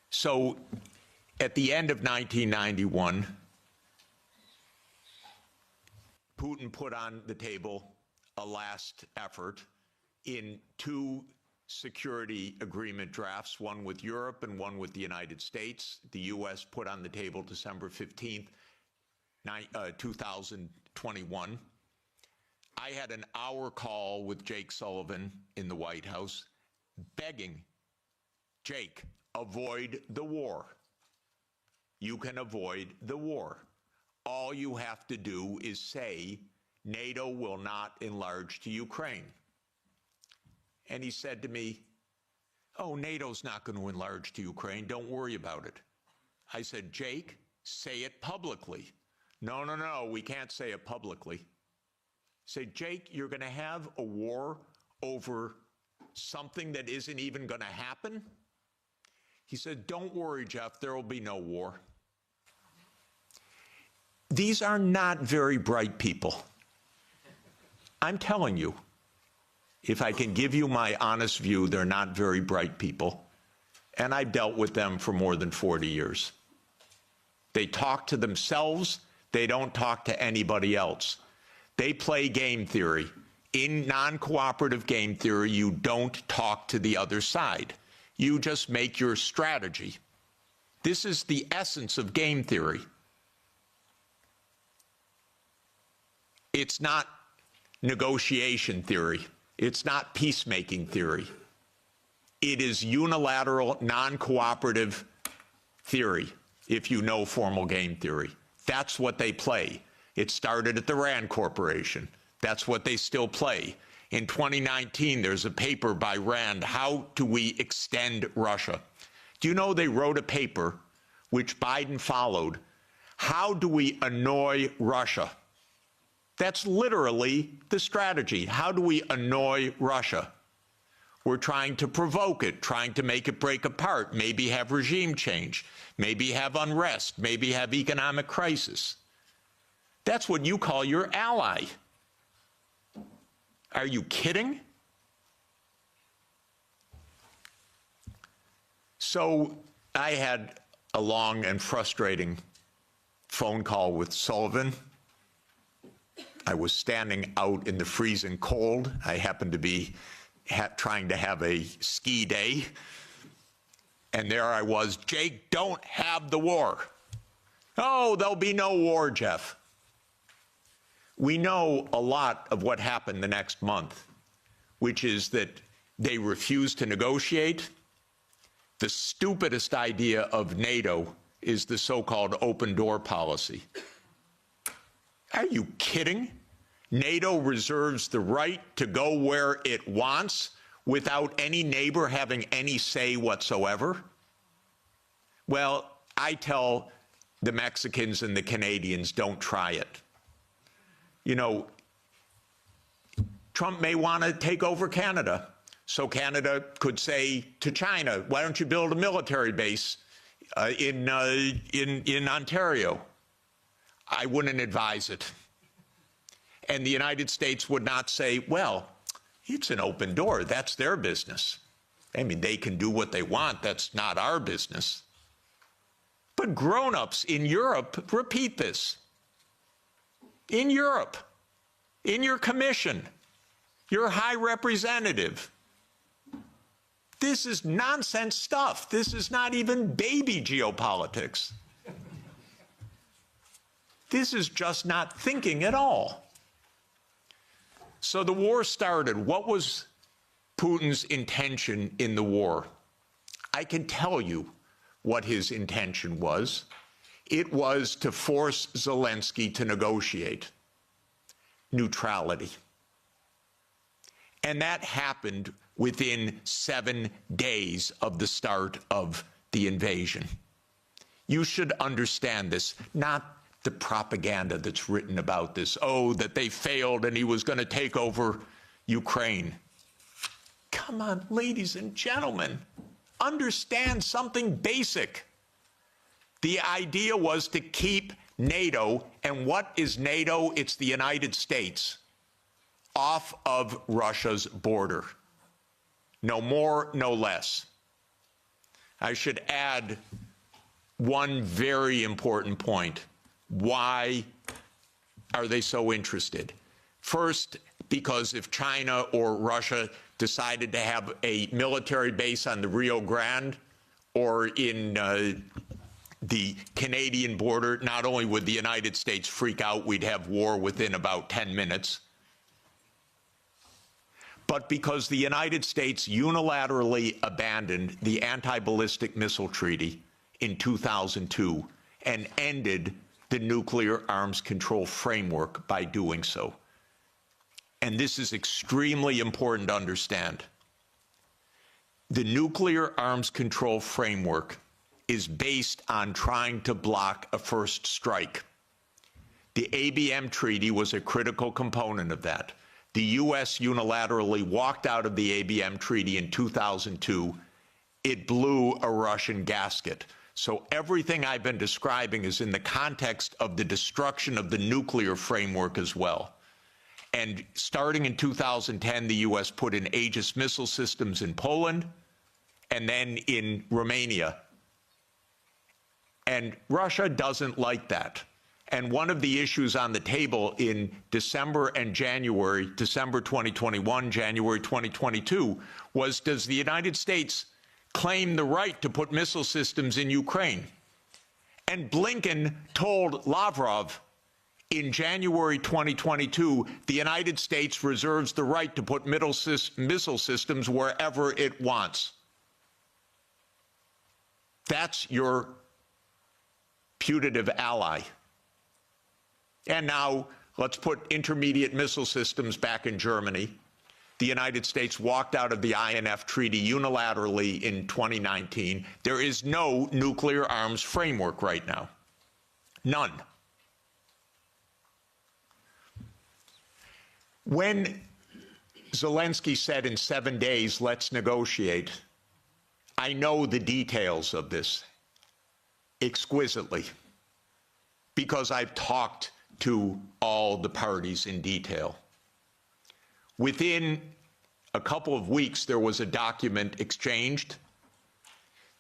So at the end of 1991, Putin put on the table a last effort in two security agreement drafts, one with Europe and one with the United States. The U.S. put on the table December 15th, 2021. I had an hour call with Jake Sullivan in the White House, begging, Jake, avoid the war. You can avoid the war. All you have to do is say NATO will not enlarge to Ukraine. And he said to me, oh, NATO's not going to enlarge to Ukraine. Don't worry about it. I said, Jake, say it publicly. No, no, no, we can't say it publicly. Say, Jake, you're going to have a war over something that isn't even going to happen? He said, don't worry, Jeff, there will be no war. These are not very bright people. I'm telling you, if I can give you my honest view, they're not very bright people. And I've dealt with them for more than 40 years. They talk to themselves. They don't talk to anybody else. They play game theory. In non-cooperative game theory, you don't talk to the other side. You just make your strategy. This is the essence of game theory. It's not negotiation theory. It's not peacemaking theory. It is unilateral, non-cooperative theory, if you know formal game theory. That's what they play. It started at the Rand Corporation. That's what they still play. In 2019, there's a paper by Rand, How Do We Extend Russia? Do you know they wrote a paper, which Biden followed, How Do We Annoy Russia? That's literally the strategy. How do we annoy Russia? We're trying to provoke it, trying to make it break apart, maybe have regime change, maybe have unrest, maybe have economic crisis. That's what you call your ally. Are you kidding? So I had a long and frustrating phone call with Sullivan. I was standing out in the freezing cold. I happened to be trying to have a ski day. And there I was, Jake, don't have the war. Oh, there'll be no war, Jeff. We know a lot of what happened the next month, which is that they refused to negotiate. The stupidest idea of NATO is the so-called open door policy. Are you kidding? NATO reserves the right to go where it wants without any neighbor having any say whatsoever? Well, I tell the Mexicans and the Canadians, don't try it. You know, Trump may want to take over Canada. So Canada could say to China, why don't you build a military base in Ontario? I wouldn't advise it. And the United States would not say, well, it's an open door. That's their business. I mean, they can do what they want. That's not our business. But grown-ups in Europe repeat this. In Europe, in your commission, your high representative. This is nonsense stuff. This is not even baby geopolitics. This is just not thinking at all. So the war started. What was Putin's intention in the war? I can tell you what his intention was. It was to force Zelenskyy to negotiate neutrality. And that happened within 7 days of the start of the invasion. You should understand this, not the propaganda that's written about this. Oh, that they failed and he was going to take over Ukraine. Come on, ladies and gentlemen, understand something basic. The idea was to keep NATO, and what is NATO? It's the United States, off of Russia's border. No more, no less. I should add one very important point. Why are they so interested? First, because if China or Russia decided to have a military base on the Rio Grande or in the Canadian border, not only would the United States freak out, we'd have war within about 10 minutes, but because the United States unilaterally abandoned the anti-ballistic missile treaty in 2002 and ended the nuclear arms control framework by doing so. And this is extremely important to understand. The nuclear arms control framework is based on trying to block a first strike. The ABM treaty was a critical component of that. The U.S. unilaterally walked out of the ABM treaty in 2002. It blew a Russian gasket. So everything I've been describing is in the context of the destruction of the nuclear framework as well. And starting in 2010, the U.S. put in Aegis missile systems in Poland and then in Romania. And Russia doesn't like that. And one of the issues on the table in December and January, December 2021, January 2022, was, does the United States claim the right to put missile systems in Ukraine? And Blinken told Lavrov in January 2022, the United States reserves the right to put missile systems wherever it wants. That's your putative ally. And now let's put intermediate missile systems back in Germany. The United States walked out of the INF Treaty unilaterally in 2019. There is no nuclear arms framework right now. None. When Zelenskyy said in 7 days, let's negotiate, I know the details of this exquisitely because I've talked to all the parties in detail. Within a couple of weeks, there was a document exchanged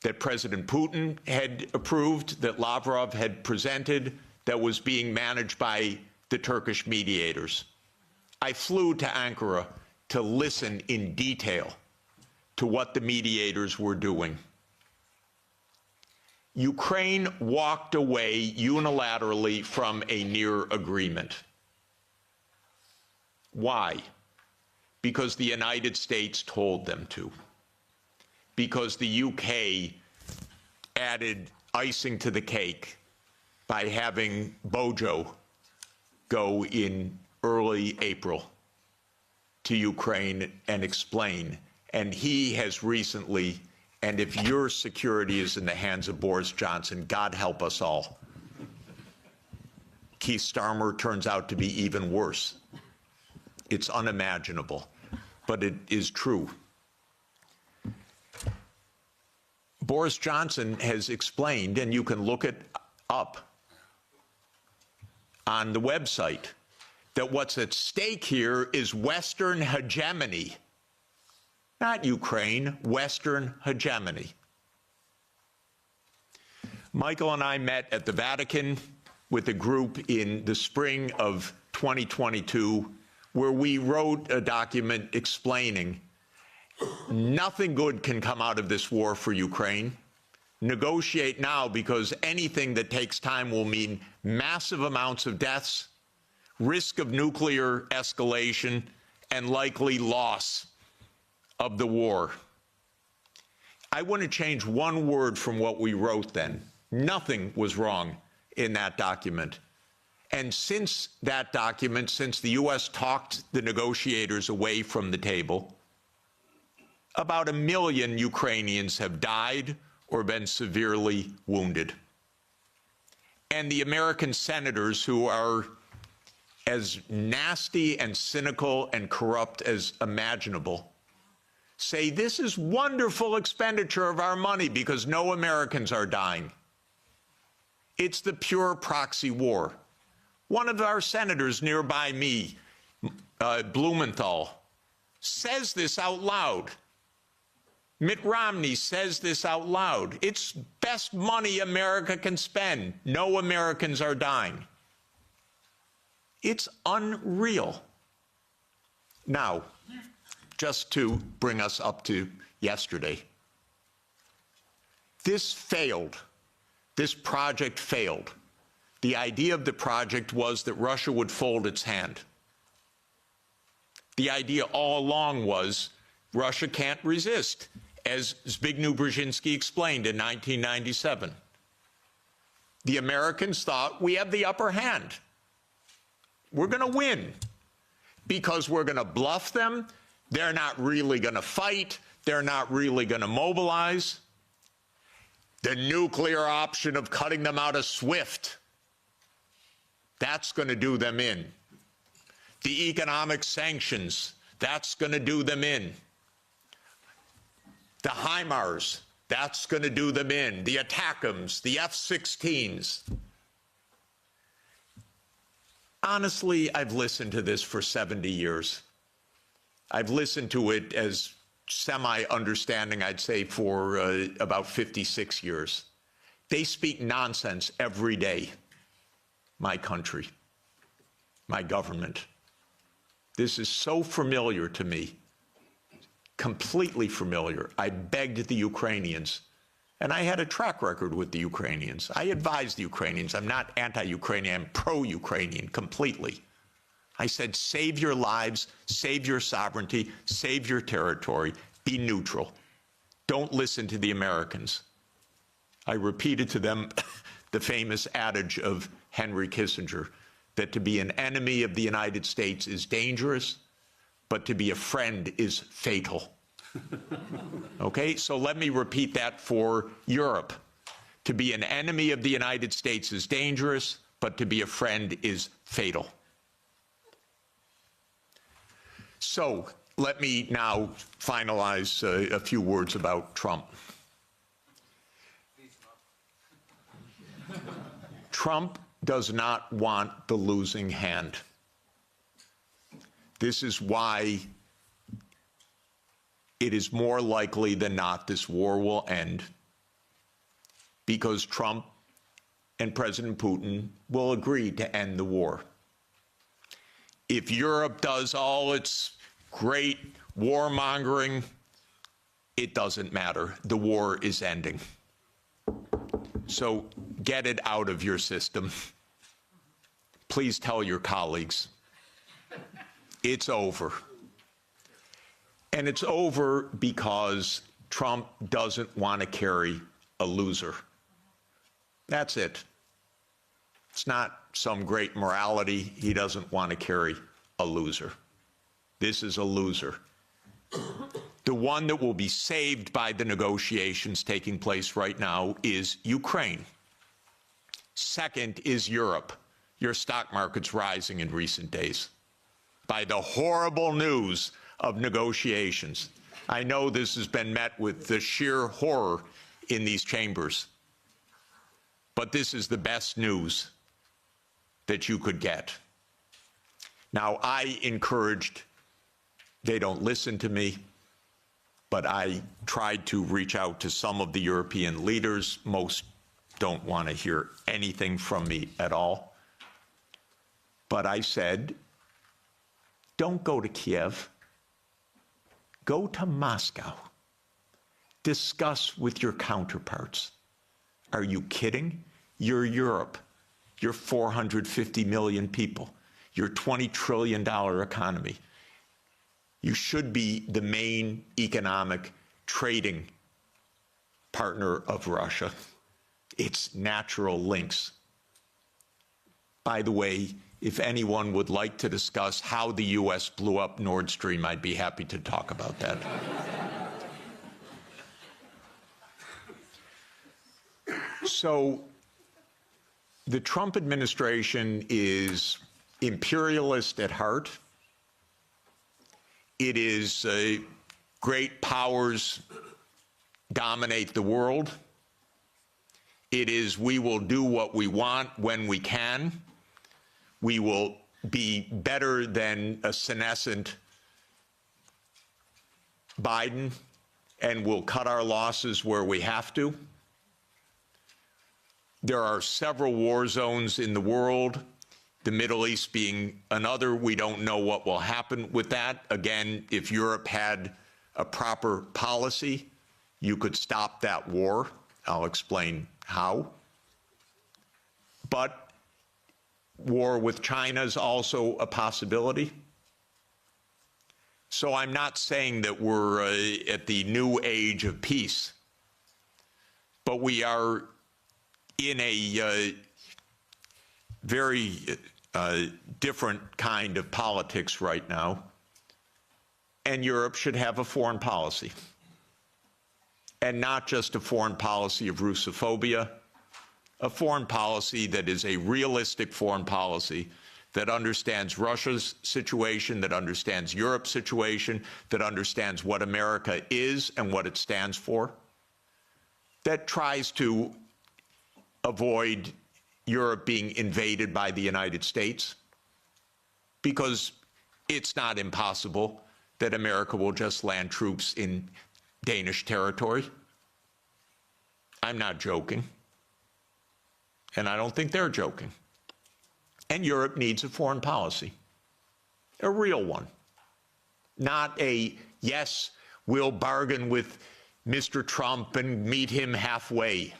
that President Putin had approved, that Lavrov had presented, that was being managed by the Turkish mediators. I flew to Ankara to listen in detail to what the mediators were doing. Ukraine walked away unilaterally from a near agreement. Why? Because the United States told them to. Because the UK added icing to the cake by having Bojo go in early April to Ukraine and explain. And he has recently, and if your security is in the hands of Boris Johnson, God help us all. Keith Starmer turns out to be even worse. It's unimaginable, but it is true. Boris Johnson has explained, and you can look it up on the website, that what's at stake here is Western hegemony. Not Ukraine, Western hegemony. Michael and I met at the Vatican with a group in the spring of 2022, where we wrote a document explaining nothing good can come out of this war for Ukraine. Negotiate now, because anything that takes time will mean massive amounts of deaths, risk of nuclear escalation, and likely loss of the war. I want to change one word from what we wrote then. Nothing was wrong in that document. And since that document, since the U.S. talked the negotiators away from the table, about 1 million Ukrainians have died or been severely wounded. And the American senators, who are as nasty and cynical and corrupt as imaginable, say this is wonderful expenditure of our money because no Americans are dying. It's the pure proxy war. One of our senators nearby me, Blumenthal, says this out loud. Mitt Romney says this out loud. It's best money America can spend. No Americans are dying. It's unreal. Now, just to bring us up to yesterday, this failed. This project failed. The idea of the project was that Russia would fold its hand. The idea all along was Russia can't resist, as Zbigniew Brzezinski explained in 1997. The Americans thought, we have the upper hand. We're going to win because we're going to bluff them. They're not really going to fight. They're not really going to mobilize. The nuclear option of cutting them out of SWIFT, that's going to do them in. The economic sanctions, that's going to do them in. The HIMARS, that's going to do them in. The ATACMS, the F-16s. Honestly, I've listened to this for 70 years. I've listened to it as semi-understanding, I'd say, for about 56 years. They speak nonsense every day. My country, my government. This is so familiar to me, completely familiar. I begged the Ukrainians, and I had a track record with the Ukrainians. I advised the Ukrainians. I'm not anti-Ukrainian, I'm pro-Ukrainian completely. I said, save your lives, save your sovereignty, save your territory, be neutral. Don't listen to the Americans. I repeated to them the famous adage of Henry Kissinger, that to be an enemy of the United States is dangerous, but to be a friend is fatal. Okay, so let me repeat that for Europe. To be an enemy of the United States is dangerous, but to be a friend is fatal. So let me now finalize a few words about Trump. Trump does not want the losing hand. This is why it is more likely than not this war will end, because Trump and President Putin will agree to end the war. If Europe does all its great warmongering, it doesn't matter. The war is ending. So get it out of your system. Please tell your colleagues. It's over. And it's over because Trump doesn't want to carry a loser. That's it. It's not some great morality. He doesn't want to carry a loser. This is a loser. The one that will be saved by the negotiations taking place right now is Ukraine. Second is Europe. Your stock market's rising in recent days by the horrible news of negotiations. I know this has been met with the sheer horror in these chambers. But this is the best news that you could get. Now, I encouraged, they don't listen to me, but I tried to reach out to some of the European leaders. Most don't want to hear anything from me at all. But I said, don't go to Kiev. Go to Moscow. Discuss with your counterparts. Are you kidding? You're Europe. You're 450 million people. You're $20 trillion economy. You should be the main economic trading partner of Russia. It's natural links. By the way, if anyone would like to discuss how the U.S. blew up Nord Stream, I'd be happy to talk about that. So the Trump administration is imperialist at heart. It is great powers dominate the world. It is we will do what we want when we can. We will be better than a senescent Biden, and we'll cut our losses where we have to. There are several war zones in the world, the Middle East being another. We don't know what will happen with that. Again, if Europe had a proper policy, you could stop that war. I'll explain how. But war with China is also a possibility. So I'm not saying that we're at the new age of peace, but we are in a very different kind of politics right now, and Europe should have a foreign policy. And not just a foreign policy of Russophobia, a foreign policy that is a realistic foreign policy that understands Russia's situation, that understands Europe's situation, that understands what America is and what it stands for, that tries to avoid Europe being invaded by the United States, because it's not impossible that America will just land troops in Danish territory. I'm not joking. And I don't think they're joking. And Europe needs a foreign policy, a real one. Not a, yes, we'll bargain with Mr. Trump and meet him halfway.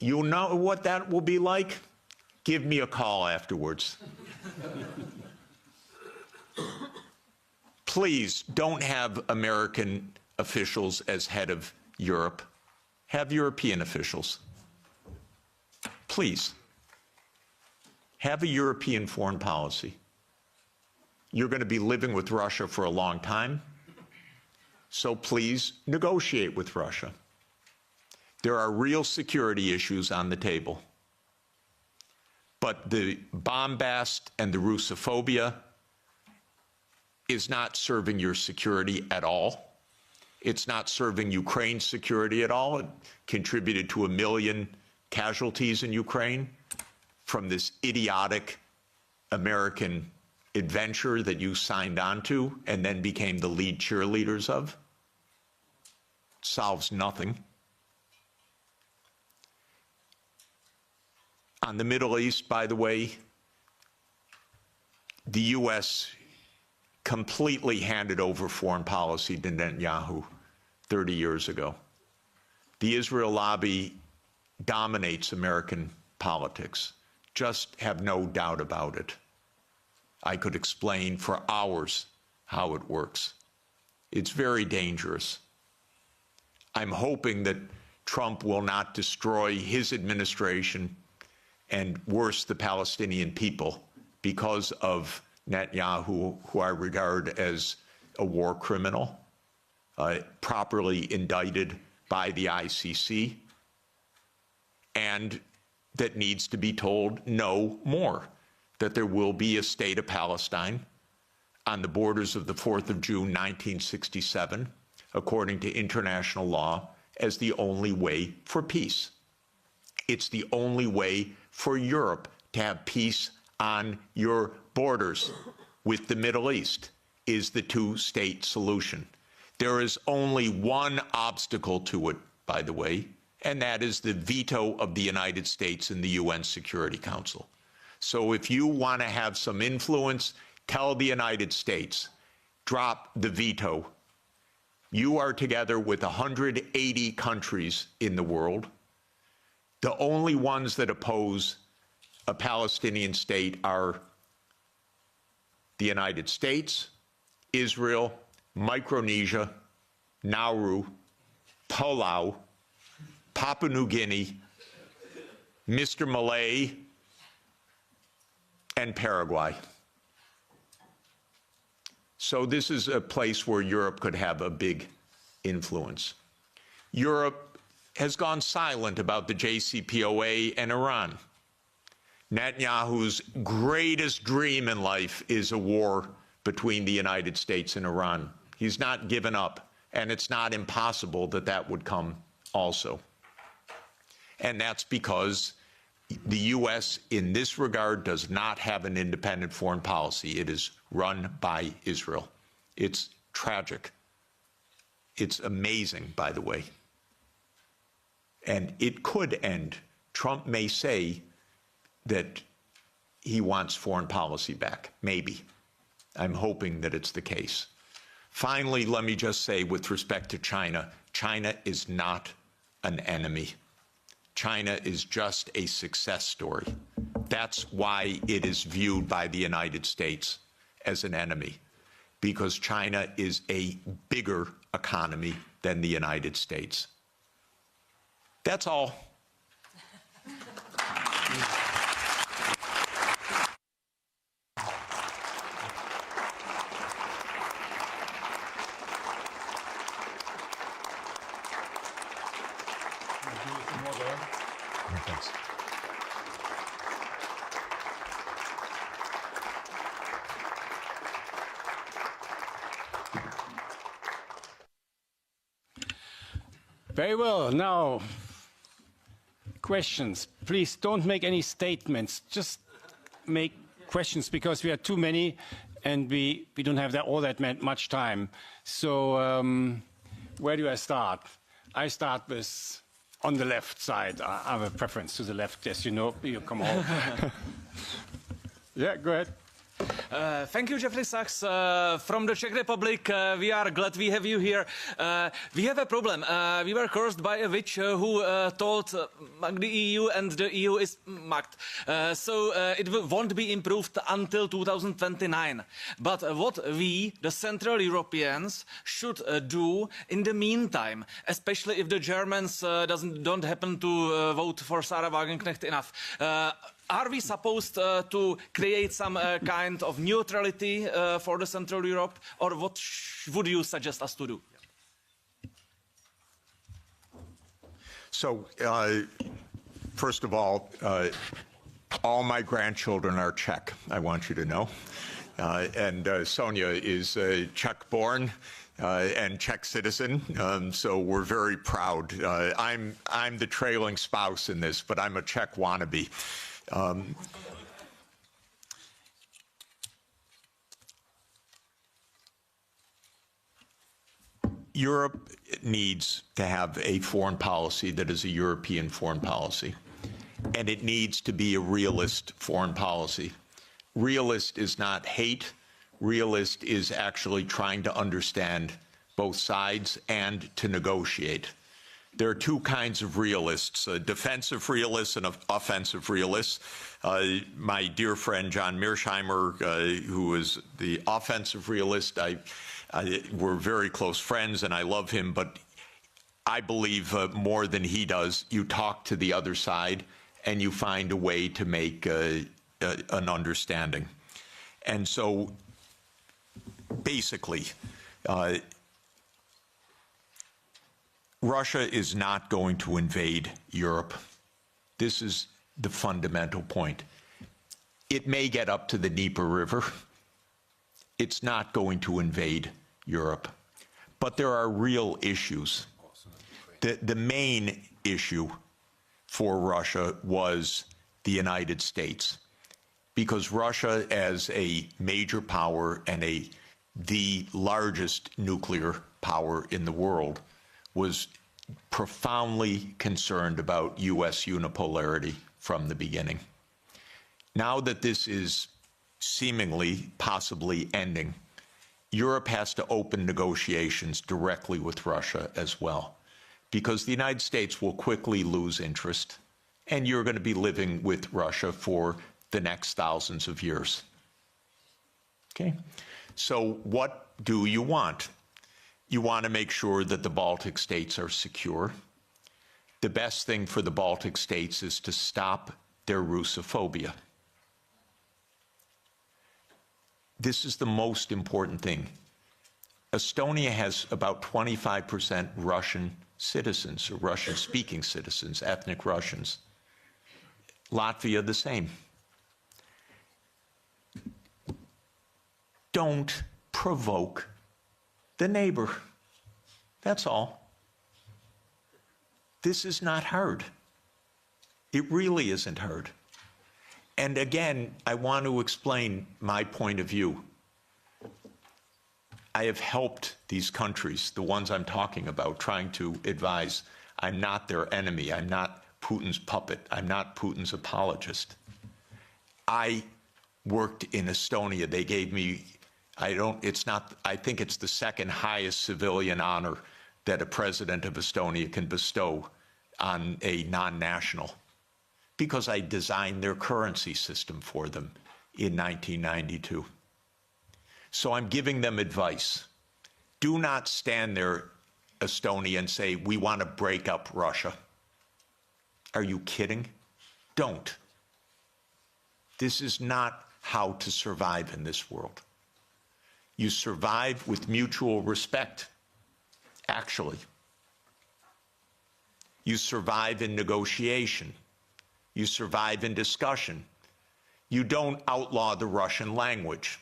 You know what that will be like? Give me a call afterwards. Please don't have American officials as head of Europe. Have European officials. Please. Have a European foreign policy. You're going to be living with Russia for a long time, so please negotiate with Russia. There are real security issues on the table. But the bombast and the Russophobia is not serving your security at all. It's not serving Ukraine's security at all. It contributed to 1 million casualties in Ukraine from this idiotic American adventure that you signed on to and then became the lead cheerleaders of. Solves nothing. On the Middle East, by the way, the U.S. completely handed over foreign policy to Netanyahu 30 years ago. The Israel lobby dominates American politics. Just have no doubt about it. I could explain for hours how it works. It's very dangerous. I'm hoping that Trump will not destroy his administration and worse, the Palestinian people, because of Netanyahu, who I regard as a war criminal, properly indicted by the ICC, and that needs to be told no more, that there will be a state of Palestine on the borders of the 4th of June, 1967, according to international law as the only way for peace. It's the only way for Europe to have peace on your borders with the Middle East, is the two-state solution. There is only one obstacle to it, by the way, and that is the veto of the United States in the UN Security Council. So if you want to have some influence, tell the United States, drop the veto. You are together with 180 countries in the world. The only ones that oppose a Palestinian state are the United States, Israel, Micronesia, Nauru, Palau, Papua New Guinea, Mr. Malay, and Paraguay. So this is a place where Europe could have a big influence. Europe has gone silent about the JCPOA and Iran. Netanyahu's greatest dream in life is a war between the United States and Iran. He's not given up, and it's not impossible that that would come also. And that's because the U.S. in this regard does not have an independent foreign policy. It is run by Israel. It's tragic. It's amazing, by the way. And it could end. Trump may say that he wants foreign policy back. Maybe. I'm hoping that it's the case. Finally, let me just say with respect to China, China is not an enemy. China is just a success story. That's why it is viewed by the United States as an enemy, because China is a bigger economy than the United States. That's all. Thanks. Very well. Now, questions. Please don't make any statements. Just make questions, because we are too many and we don't have all that much time. So where do I start? I start with on the left side. I have a preference to the left, as you know. You come on. Yeah, go ahead. Thank you, Jeffrey Sachs. From the Czech Republic, we are glad we have you here. We have a problem. We were cursed by a witch who told the EU, and the EU is mugged. So it won't be improved until 2029. But what we, the Central Europeans, should do in the meantime, especially if the Germans don't happen to vote for Sarah Wagenknecht enough, are we supposed to create some kind of neutrality for the Central Europe, or what would you suggest us to do? So, first of all my grandchildren are Czech, I want you to know. And Sonia is Czech-born and Czech citizen, so we're very proud. I'm the trailing spouse in this, but I'm a Czech wannabe. Europe needs to have a foreign policy that is a European foreign policy, and it needs to be a realist foreign policy. Realist is not hate. Realist is actually trying to understand both sides and to negotiate. There are two kinds of realists, defensive realists and offensive realists. My dear friend John Mearsheimer, who is the offensive realist, we're very close friends and I love him, but I believe more than he does, you talk to the other side and you find a way to make an understanding. And so basically, Russia is not going to invade Europe. This is the fundamental point. It may get up to the Dnieper River. It's not going to invade Europe. But there are real issues. The main issue for Russia was the United States, because Russia, as a major power and the largest nuclear power in the world, was profoundly concerned about U.S. unipolarity from the beginning. Now that this is seemingly, possibly ending, Europe has to open negotiations directly with Russia as well, because the United States will quickly lose interest, and you're going to be living with Russia for the next thousands of years. Okay? So what do you want? You want to make sure that the Baltic states are secure. The best thing for the Baltic states is to stop their Russophobia. This is the most important thing. Estonia has about 25% Russian citizens, or Russian-speaking citizens, ethnic Russians. Latvia, the same. Don't provoke the neighbor. That's all. This is not hard. It really isn't hard. And again, I want to explain my point of view. I have helped these countries, the ones I'm talking about, trying to advise. I'm not their enemy. I'm not Putin's puppet. I'm not Putin's apologist. I worked in Estonia. They gave me, I think it's the second highest civilian honor that a president of Estonia can bestow on a non-national, because I designed their currency system for them in 1992. So I'm giving them advice. Do not stand there, Estonia, and say, we want to break up Russia. Are you kidding? Don't. This is not how to survive in this world. You survive with mutual respect, actually. You survive in negotiation. You survive in discussion. You don't outlaw the Russian language.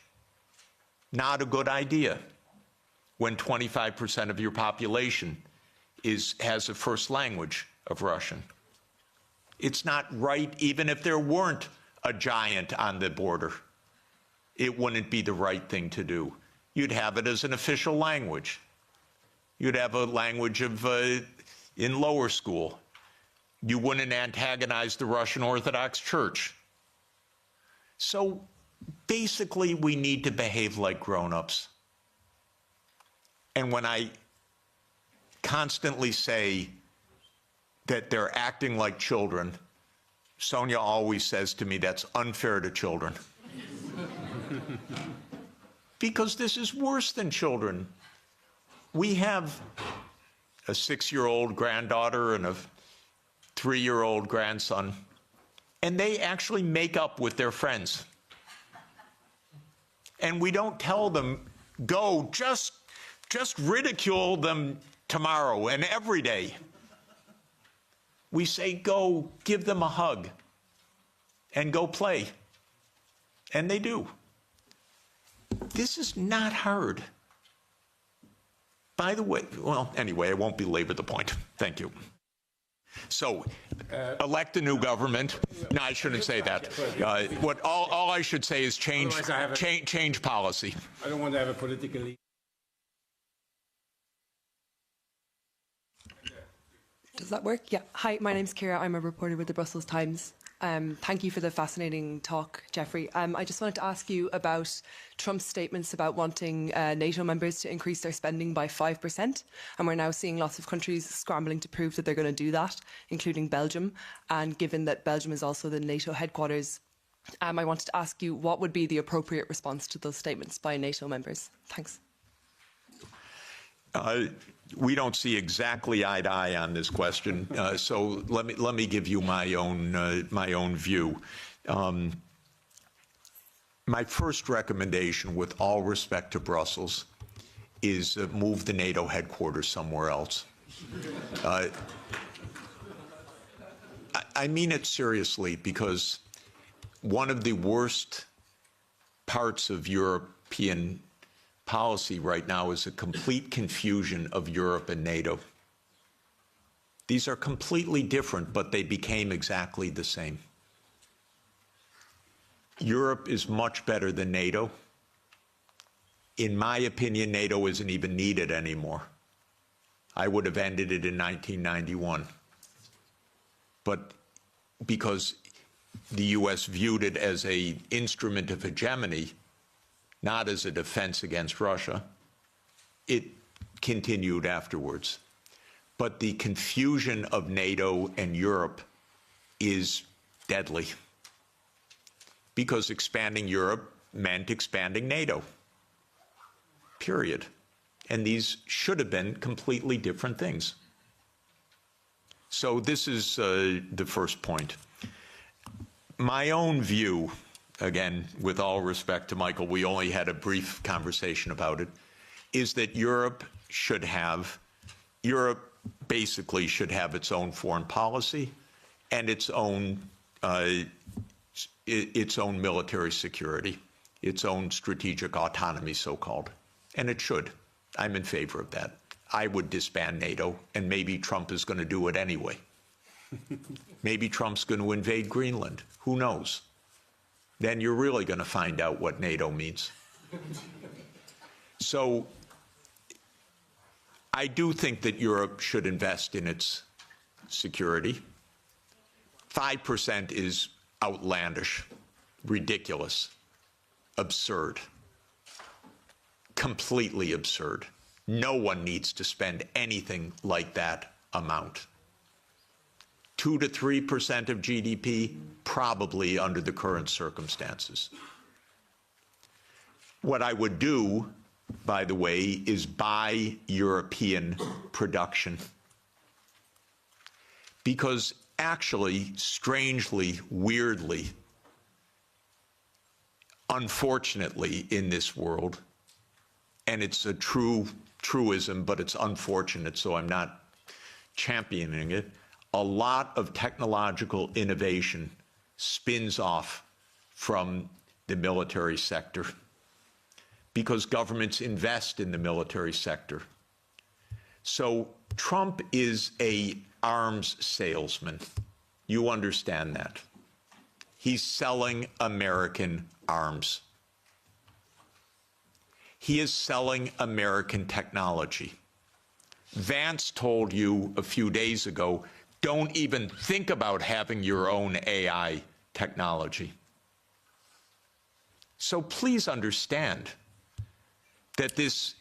Not a good idea when 25% of your population has a first language of Russian. It's not right, even if there weren't a giant on the border. It wouldn't be the right thing to do. You'd have it as an official language. You'd have a language of in lower school. You wouldn't antagonize the Russian Orthodox Church. So basically, we need to behave like grown-ups. And when I constantly say that they're acting like children, Sonia always says to me, that's unfair to children. Because this is worse than children. We have a 6-year-old granddaughter and a 3-year-old grandson, and they actually make up with their friends. And we don't tell them, go, just ridicule them tomorrow and every day. We say, go, give them a hug and go play. And they do. This is not hard. By the way, well, anyway, I won't belabor the point. Thank you. So, elect a new government. No, I shouldn't say that. All I should say is change policy. I don't want to have a political. Does that work? Yeah. Hi, my name's Kira. I'm a reporter with the Brussels Times. Thank you for the fascinating talk, Jeffrey. I just wanted to ask you about Trump's statements about wanting NATO members to increase their spending by 5%. And we're now seeing lots of countries scrambling to prove that they're going to do that, including Belgium. And given that Belgium is also the NATO headquarters, I wanted to ask you what would be the appropriate response to those statements by NATO members? Thanks. We don't see exactly eye to eye on this question, so let me give you my own view. My first recommendation, with all respect to Brussels, is move the NATO headquarters somewhere else. I mean it seriously, because one of the worst parts of European policy right now is a complete confusion of Europe and NATO. These are completely different, but they became exactly the same. Europe is much better than NATO. In my opinion, NATO isn't even needed anymore. I would have ended it in 1991. But because the US viewed it as an instrument of hegemony, not as a defense against Russia, it continued afterwards. But the confusion of NATO and Europe is deadly, because expanding Europe meant expanding NATO, period. And these should have been completely different things. So this is the first point. My own view, again, with all respect to Michael, we only had a brief conversation about it, is that Europe basically should have its own foreign policy and its own military security, its own strategic autonomy, so-called. And it should. I'm in favor of that. I would disband NATO, and maybe Trump is going to do it anyway. Maybe Trump's going to invade Greenland. Who knows? Then you're really going to find out what NATO means. So I do think that Europe should invest in its security. 5% is outlandish, ridiculous, absurd, completely absurd. No one needs to spend anything like that amount. 2 to 3% of GDP, probably under the current circumstances. What I would do, by the way, is buy European production. Because actually, strangely, weirdly, unfortunately in this world, and it's a truism, but it's unfortunate, so I'm not championing it, a lot of technological innovation spins off from the military sector because governments invest in the military sector. So Trump is an arms salesman. You understand that. He's selling American arms. He is selling American technology. Vance told you a few days ago, don't even think about having your own AI technology. So please understand that this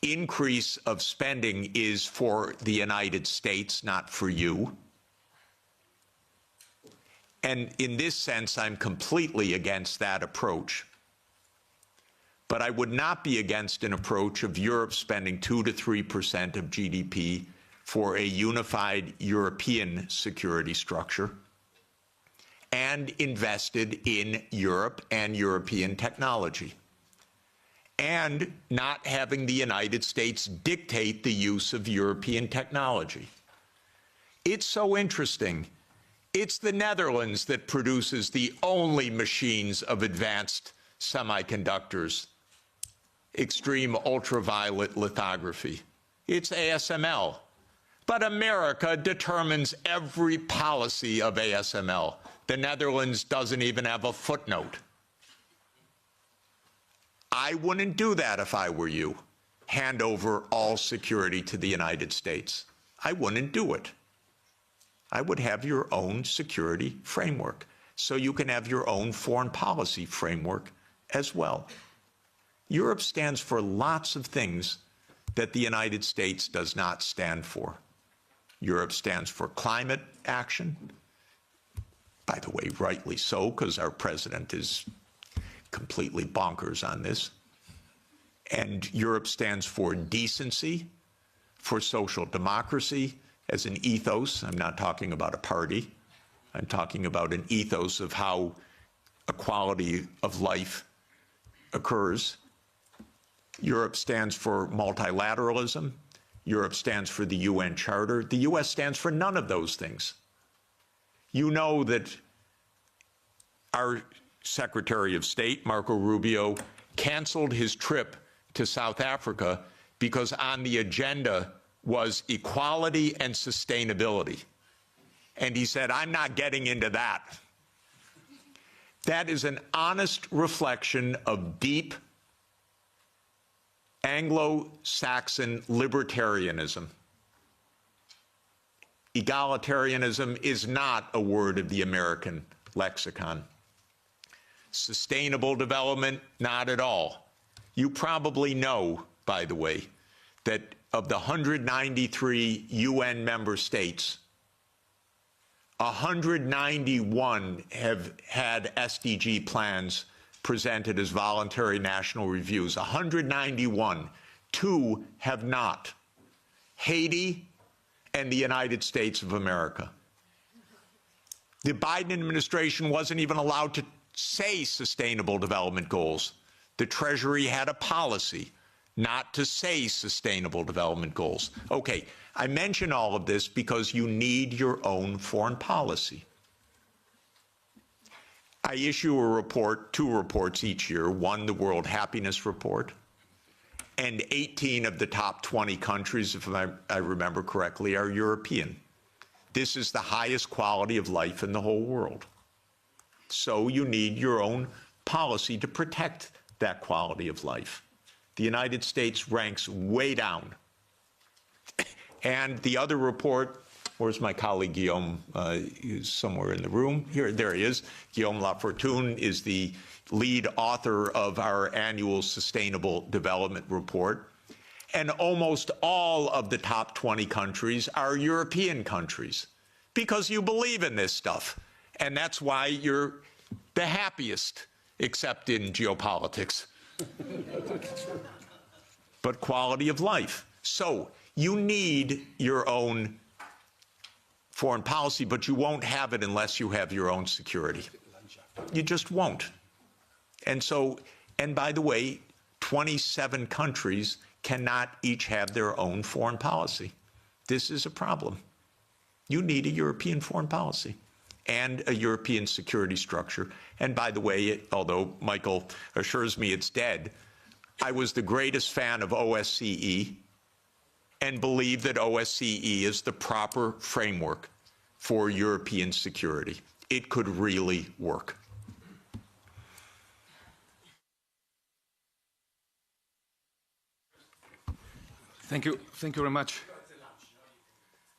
increase of spending is for the United States, not for you. And in this sense, I'm completely against that approach. But I would not be against an approach of Europe spending 2 to 3% of GDP for a unified European security structure and invested in Europe and European technology, and not having the United States dictate the use of European technology. It's so interesting. It's the Netherlands that produces the only machines of advanced semiconductors, extreme ultraviolet lithography. It's ASML. But America determines every policy of ASML. The Netherlands doesn't even have a footnote. I wouldn't do that if I were you. Hand over all security to the United States. I wouldn't do it. I would have your own security framework, so you can have your own foreign policy framework as well. Europe stands for lots of things that the United States does not stand for. Europe stands for climate action. By the way, rightly so, because our president is completely bonkers on this. And Europe stands for decency, for social democracy as an ethos. I'm not talking about a party. I'm talking about an ethos of how equality of life occurs. Europe stands for multilateralism. Europe stands for the UN Charter. The US stands for none of those things. You know that our Secretary of State, Marco Rubio, canceled his trip to South Africa because on the agenda was equality and sustainability. And he said, I'm not getting into that. That is an honest reflection of deep Anglo-Saxon libertarianism. Egalitarianism is not a word of the American lexicon. Sustainable development, not at all. You probably know, by the way, that of the 193 UN member states, 191 have had SDG plans presented as voluntary national reviews. 191. 2 have not. Haiti and the United States of America. The Biden administration wasn't even allowed to say sustainable development goals. The Treasury had a policy not to say sustainable development goals. Okay, I mention all of this because you need your own foreign policy. I issue a report, 2 reports each year, one the World Happiness Report, and 18 of the top 20 countries, if I remember correctly, are European. This is the highest quality of life in the whole world. So you need your own policy to protect that quality of life. The United States ranks way down. And the other report, where's my colleague Guillaume? He's somewhere in the room. Here, there he is. Guillaume Lafortune is the lead author of our annual Sustainable Development Report. And almost all of the top 20 countries are European countries because you believe in this stuff. And that's why you're the happiest, except in geopolitics. But quality of life. So you need your own foreign policy, but you won't have it unless you have your own security. You just won't. And so, and by the way, 27 countries cannot each have their own foreign policy. This is a problem. You need a European foreign policy and a European security structure. And by the way, although Michael assures me it's dead, I was the greatest fan of OSCE and believe that OSCE is the proper framework for European security. It could really work. Thank you very much.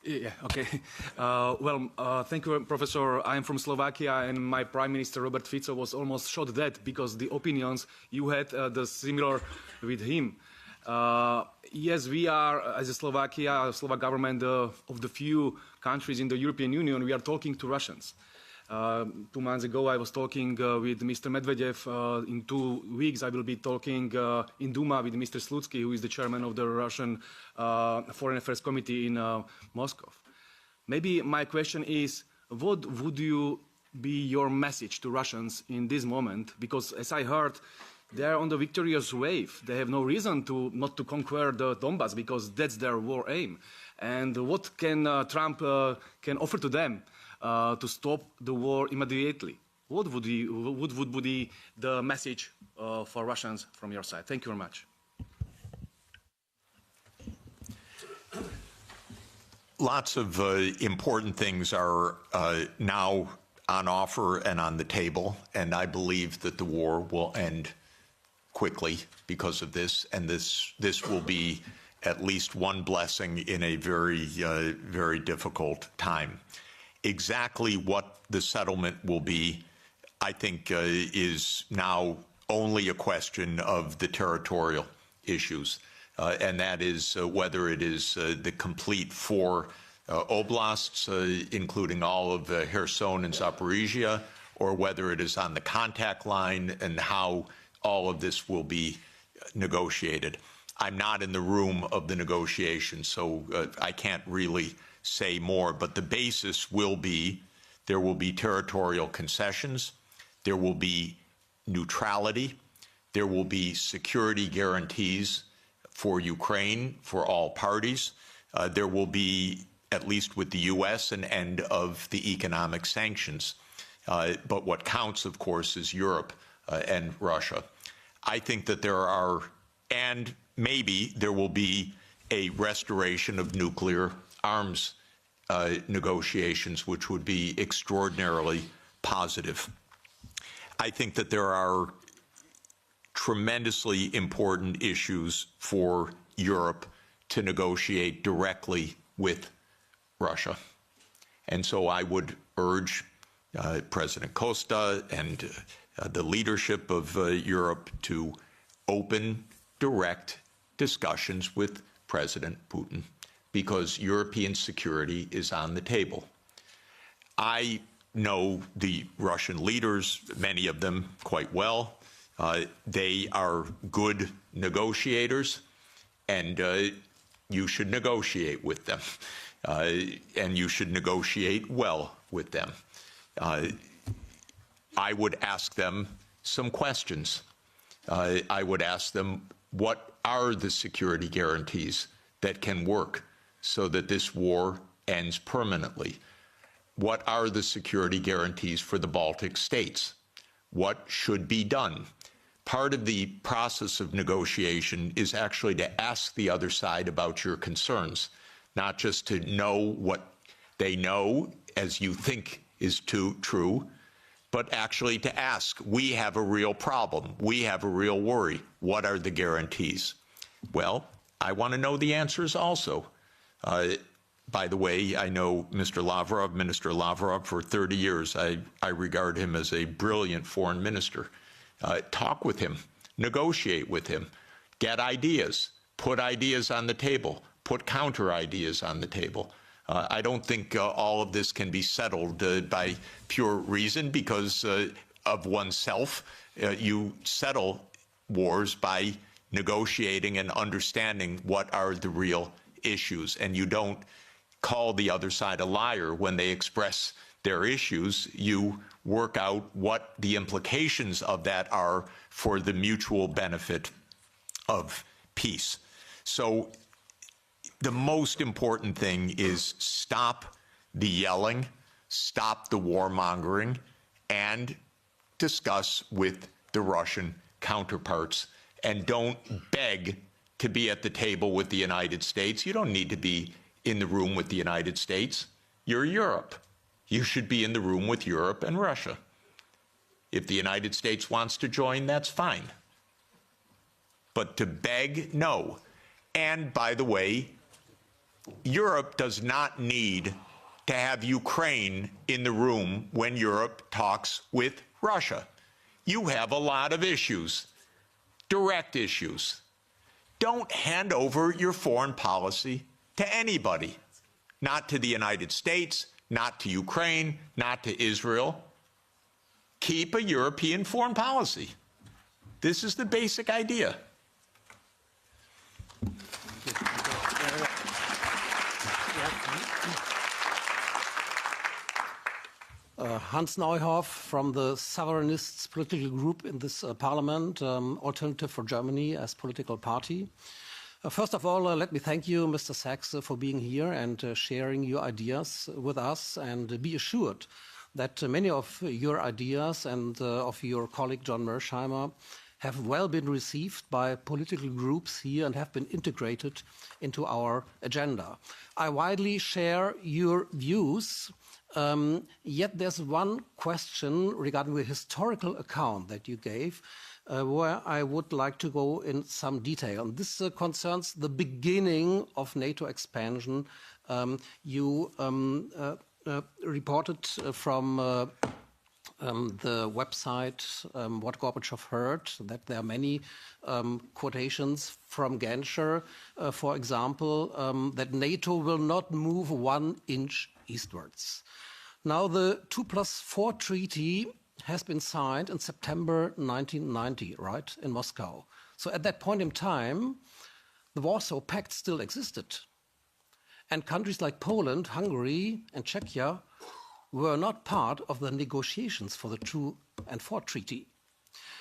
Yeah, okay. Thank you, Professor. I'm from Slovakia, and my Prime Minister, Robert Fico, was almost shot dead because the opinions you had the similar with him. Yes, we are, as a Slovakia, Slovak government, of the few countries in the European Union, we are talking to Russians. 2 months ago, I was talking with Mr. Medvedev. In 2 weeks, I will be talking in Duma with Mr. Slutsky, who is the chairman of the Russian Foreign Affairs Committee in Moscow. Maybe my question is, what would be your message to Russians in this moment? Because as I heard, they are on the victorious wave. They have no reason not to conquer the Donbass because that's their war aim. And what can Trump can offer to them to stop the war immediately? What would be the message for Russians from your side? Thank you very much. Lots of important things are now on offer and on the table, and I believe that the war will end quickly because of this, and this will be at least one blessing in a very, very difficult time. Exactly what the settlement will be, I think, is now only a question of the territorial issues, and that is whether it is the complete 4 oblasts, including all of Kherson and Zaporizhia, or whether it is on the contact line and how all of this will be negotiated. I'm not in the room of the negotiations, so I can't really say more, but the basis will be there will be territorial concessions, there will be neutrality, there will be security guarantees for Ukraine, for all parties. There will be, at least with the U.S., an end of the economic sanctions. But what counts, of course, is Europe and Russia. I think that there are, and maybe there will be a restoration of nuclear arms negotiations, which would be extraordinarily positive. I think that there are tremendously important issues for Europe to negotiate directly with Russia. And so I would urge President Costa and the leadership of Europe to open direct discussions with President Putin, because European security is on the table. I know the Russian leaders, many of them quite well. They are good negotiators, and you should negotiate with them, and you should negotiate well with them. I would ask them some questions. I would ask them, what are the security guarantees that can work so that this war ends permanently? What are the security guarantees for the Baltic states? What should be done? Part of the process of negotiation is actually to ask the other side about your concerns, not just to know what they know as you think is true, but actually to ask, we have a real problem, we have a real worry, what are the guarantees? Well, I want to know the answers also. By the way, I know Mr. Lavrov, Minister Lavrov, for 30 years. I regard him as a brilliant foreign minister. Talk with him, negotiate with him, get ideas, put ideas on the table, put counter ideas on the table. I don't think all of this can be settled by pure reason because of oneself. You settle wars by negotiating and understanding what are the real issues, and you don't call the other side a liar when they express their issues. You work out what the implications of that are for the mutual benefit of peace. So the most important thing is stop the yelling, stop the warmongering, and discuss with the Russian counterparts. And don't beg to be at the table with the United States. You don't need to be in the room with the United States. You're Europe. You should be in the room with Europe and Russia. If the United States wants to join, that's fine. But to beg, no. And by the way, Europe does not need to have Ukraine in the room when Europe talks with Russia. You have a lot of issues, direct issues. Don't hand over your foreign policy to anybody, not to the United States, not to Ukraine, not to Israel. Keep a European foreign policy. This is the basic idea. Hans Neuhoff from the Sovereignists political group in this parliament, Alternative for Germany as political party. First of all, let me thank you, Mr. Sachs, for being here and sharing your ideas with us, and be assured that many of your ideas and of your colleague John Mersheimer have well been received by political groups here and have been integrated into our agenda. I widely share your views, yet there's one question regarding the historical account that you gave where I would like to go in some detail. And this concerns the beginning of NATO expansion. You reported from the website What Gorbachev Heard that there are many quotations from Genscher, for example, that NATO will not move 1 inch eastwards. Now, the 2+4 treaty has been signed in September 1990, right, in Moscow. So at that point in time, the Warsaw Pact still existed. And countries like Poland, Hungary, and Czechia were not part of the negotiations for the 2 and 4 treaty.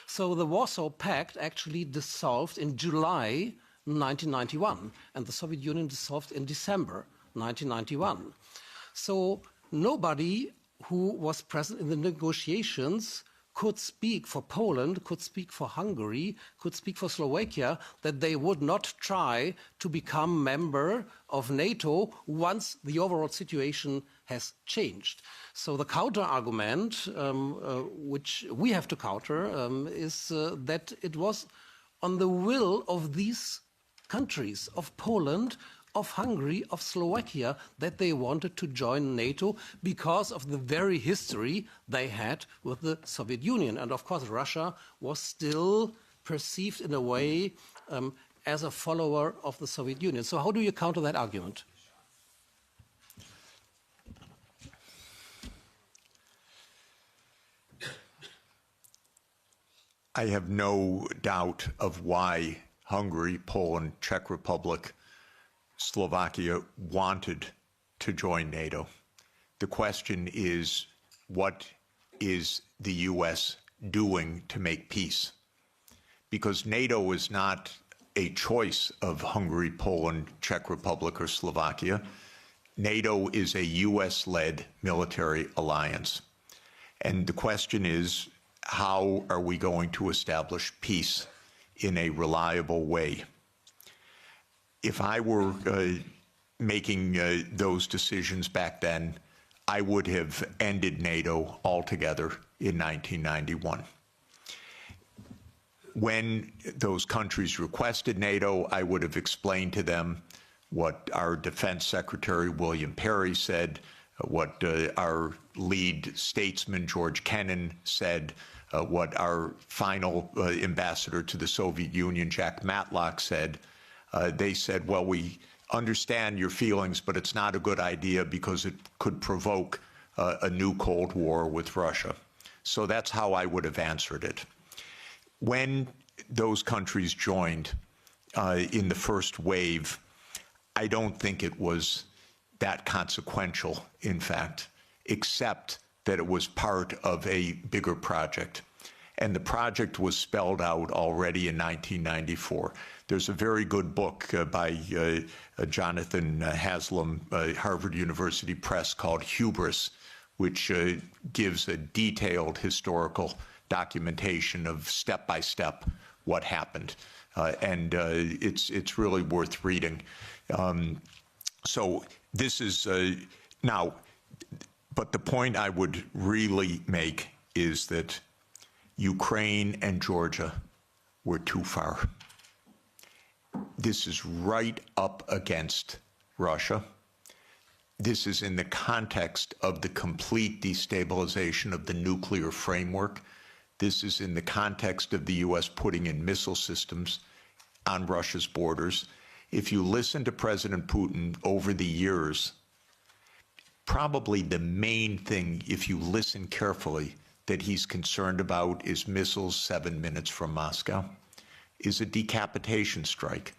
So the Warsaw Pact actually dissolved in July 1991, and the Soviet Union dissolved in December 1991. So nobody who was present in the negotiations could speak for Poland, could speak for Hungary, could speak for Slovakia, that they would not try to become member of NATO once the overall situation has changed. So the counter-argument, which we have to counter, is that it was on the will of these countries, of Poland, of Hungary, of Slovakia, that they wanted to join NATO because of the very history they had with the Soviet Union. And of course, Russia was still perceived in a way as a follower of the Soviet Union. So how do you counter that argument? I have no doubt of why Hungary, Poland, Czech Republic, Slovakia wanted to join NATO. The question is, what is the U.S. doing to make peace? Because NATO is not a choice of Hungary, Poland, Czech Republic, or Slovakia. NATO is a U.S.-led military alliance. And the question is, how are we going to establish peace in a reliable way? If I were making those decisions back then, I would have ended NATO altogether in 1991. When those countries requested NATO, I would have explained to them what our Defense Secretary William Perry said, what our lead statesman George Kennan said, what our final ambassador to the Soviet Union, Jack Matlock, said. They said, well, we understand your feelings, but it's not a good idea because it could provoke a new Cold War with Russia. So that's how I would have answered it. When those countries joined in the first wave, I don't think it was that consequential, in fact, except that it was part of a bigger project. And the project was spelled out already in 1994. There's a very good book by Jonathan Haslam, Harvard University Press, called Hubris, which gives a detailed historical documentation of step-by-step what happened. And it's really worth reading. So this is now, but the point I would really make is that Ukraine and Georgia were too far. This is right up against Russia. This is in the context of the complete destabilization of the nuclear framework. This is in the context of the U.S. putting in missile systems on Russia's borders. If you listen to President Putin over the years, probably the main thing, if you listen carefully, that he's concerned about is missiles 7 minutes from Moscow, is a decapitation strike.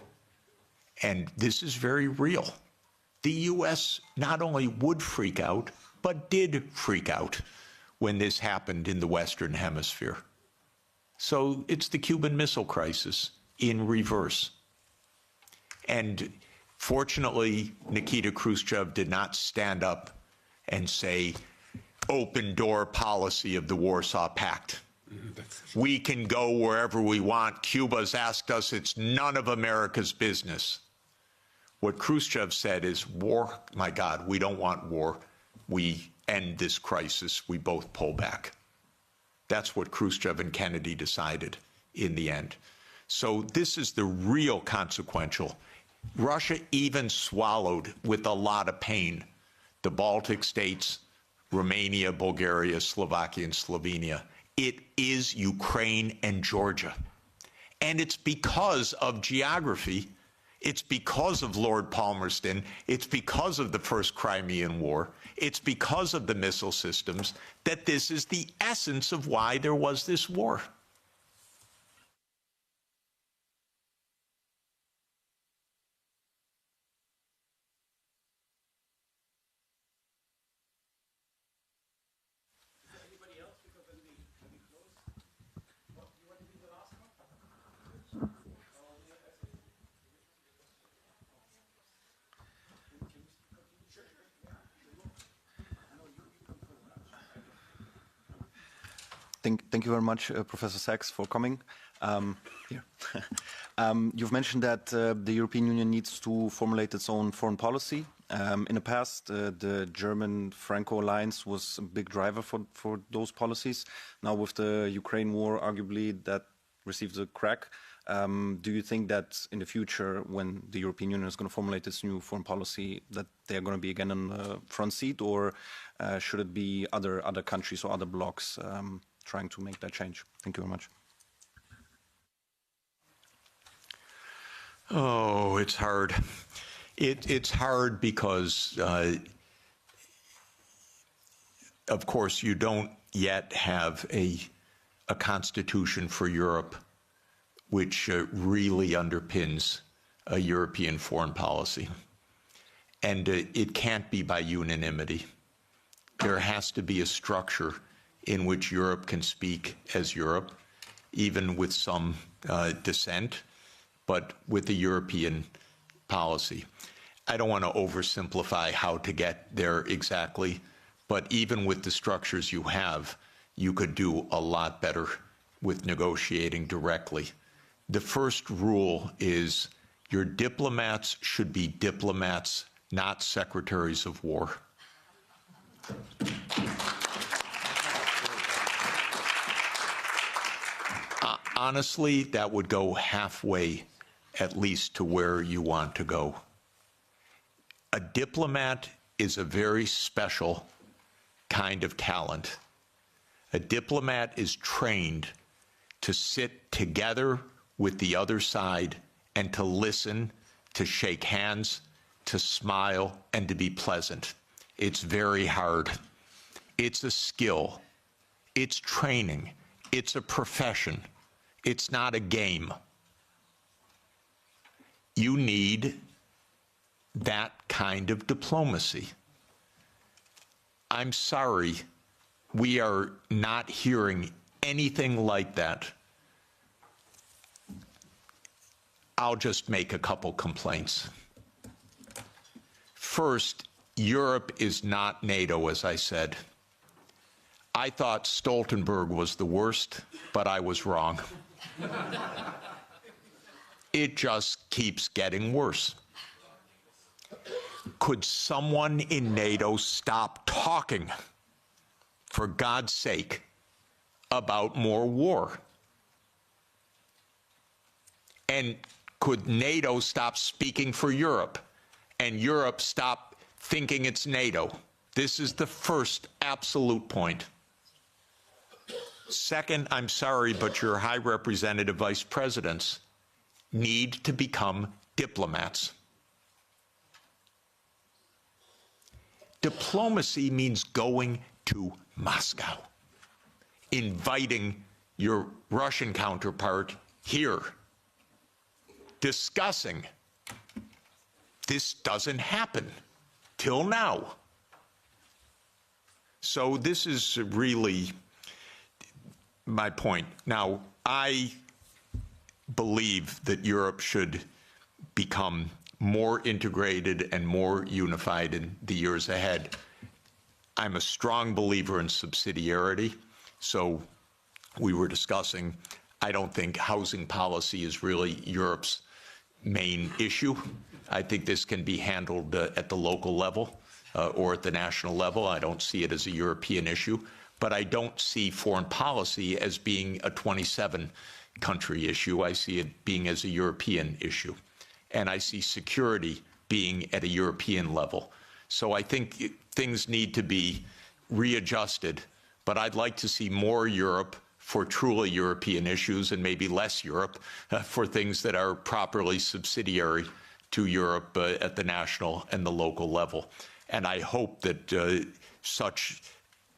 And this is very real. The U.S. not only would freak out, but did freak out when this happened in the Western Hemisphere. So it's the Cuban Missile Crisis in reverse. And fortunately, Nikita Khrushchev did not stand up and say, open door policy of the Warsaw Pact. We can go wherever we want. Cuba's asked us, it's none of America's business. What Khrushchev said is, war, my God, we don't want war. We end this crisis. We both pull back. That's what Khrushchev and Kennedy decided in the end. So this is the real consequential. Russia even swallowed, with a lot of pain, the Baltic states, Romania, Bulgaria, Slovakia, and Slovenia. It is Ukraine and Georgia. And it's because of geography. It's because of Lord Palmerston. It's because of the First Crimean War. It's because of the missile systems that this is the essence of why there was this war. Thank you very much, Professor Sachs, for coming. Here. You've mentioned that the European Union needs to formulate its own foreign policy. In the past, the German-Franco alliance was a big driver for those policies. Now with the Ukraine war, arguably that received a crack. Do you think that in the future, when the European Union is going to formulate its new foreign policy, that they are going to be again in the front seat, or should it be other countries or other blocs trying to make that change? Thank you very much. Oh, it's hard. It's hard because, of course, you don't yet have a constitution for Europe which really underpins a European foreign policy. And it can't be by unanimity. There has to be a structure in which Europe can speak as Europe, even with some dissent, but with a European policy. I don't want to oversimplify how to get there exactly, but even with the structures you have, you could do a lot better with negotiating directly. The first rule is your diplomats should be diplomats, not secretaries of war. Honestly, that would go halfway, at least, to where you want to go. A diplomat is a very special kind of talent. A diplomat is trained to sit together with the other side and to listen, to shake hands, to smile, and to be pleasant. It's very hard. It's a skill. It's training. It's a profession. It's not a game. You need that kind of diplomacy. I'm sorry, we are not hearing anything like that. I'll just make a couple complaints. First, Europe is not NATO, as I said. I thought Stoltenberg was the worst, but I was wrong. It just keeps getting worse. Could someone in NATO stop talking, for God's sake, about more war? And could NATO stop speaking for Europe, and Europe stop thinking it's NATO? This is the first absolute point. Second, I'm sorry, but your High Representative Vice Presidents need to become diplomats. Diplomacy means going to Moscow, inviting your Russian counterpart here, discussing. This doesn't happen till now. So this is really my point. Now, I believe that Europe should become more integrated and more unified in the years ahead. I'm a strong believer in subsidiarity. So we were discussing, I don't think housing policy is really Europe's main issue. I think this can be handled at the local level or at the national level. I don't see it as a European issue, but I don't see foreign policy as being a 27-country issue. I see it being as a European issue. And I see security being at a European level. So I think things need to be readjusted, but I'd like to see more Europe for truly European issues and maybe less Europe for things that are properly subsidiary to Europe at the national and the local level. And I hope that such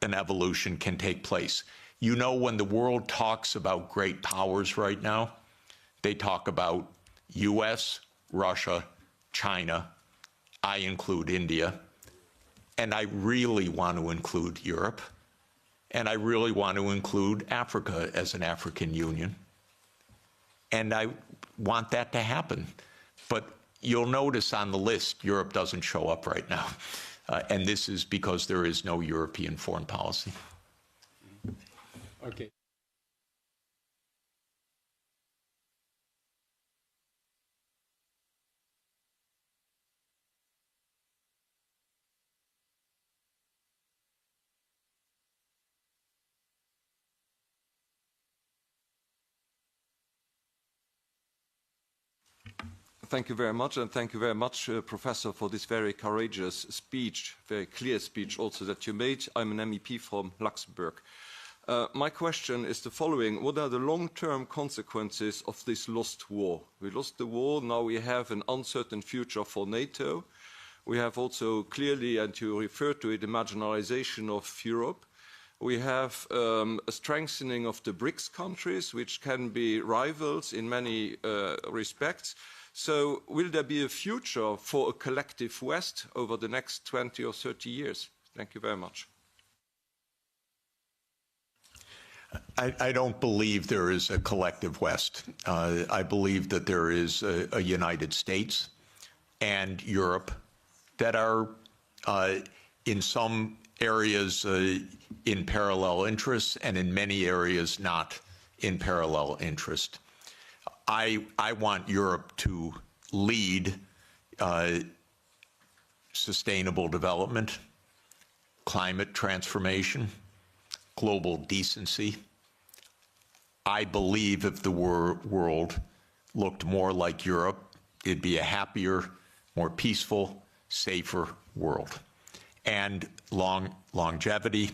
an evolution can take place. You know, when the world talks about great powers right now, they talk about US, Russia, China, I include India, and I really want to include Europe, and I really want to include Africa as an African Union, and I want that to happen. But you'll notice on the list, Europe doesn't show up right now, and this is because there is no European foreign policy. Okay. Thank you very much, and thank you very much, Professor, for this very courageous speech, very clear speech also that you made. I'm an MEP from Luxembourg. My question is the following. What are the long-term consequences of this lost war? We lost the war, now we have an uncertain future for NATO. We have also clearly, and you referred to it, the marginalization of Europe. We have a strengthening of the BRICS countries, which can be rivals in many respects. So will there be a future for a collective West over the next 20 or 30 years? Thank you very much. I don't believe there is a collective West. I believe that there is a United States and Europe that are in some areas in parallel interests and in many areas not in parallel interest. I want Europe to lead sustainable development, climate transformation, global decency. I believe if the world looked more like Europe, it'd be a happier, more peaceful, safer world. And longevity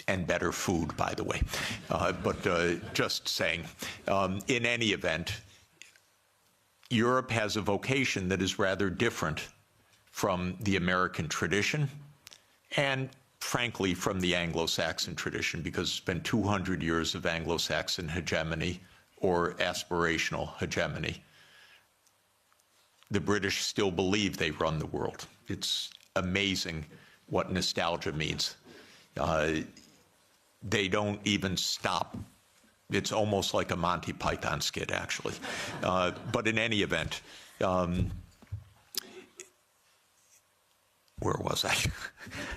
and better food, by the way. But just saying, in any event, Europe has a vocation that is rather different from the American tradition and, frankly, from the Anglo-Saxon tradition, because it's been 200 years of Anglo-Saxon hegemony or aspirational hegemony. The British still believe they run the world. It's amazing what nostalgia means. They don't even stop. It's almost like a Monty Python skit, actually. But in any event, where was I?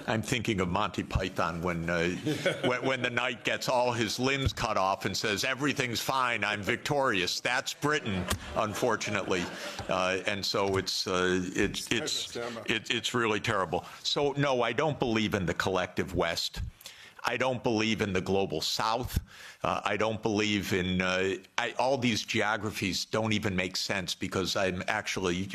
I'm thinking of Monty Python when the knight gets all his limbs cut off and says, "Everything's fine, I'm victorious." That's Britain, unfortunately, and so it's really terrible. So no, I don't believe in the collective West. I don't believe in the global South. I don't believe in all these geographies don't even make sense because I'm actually,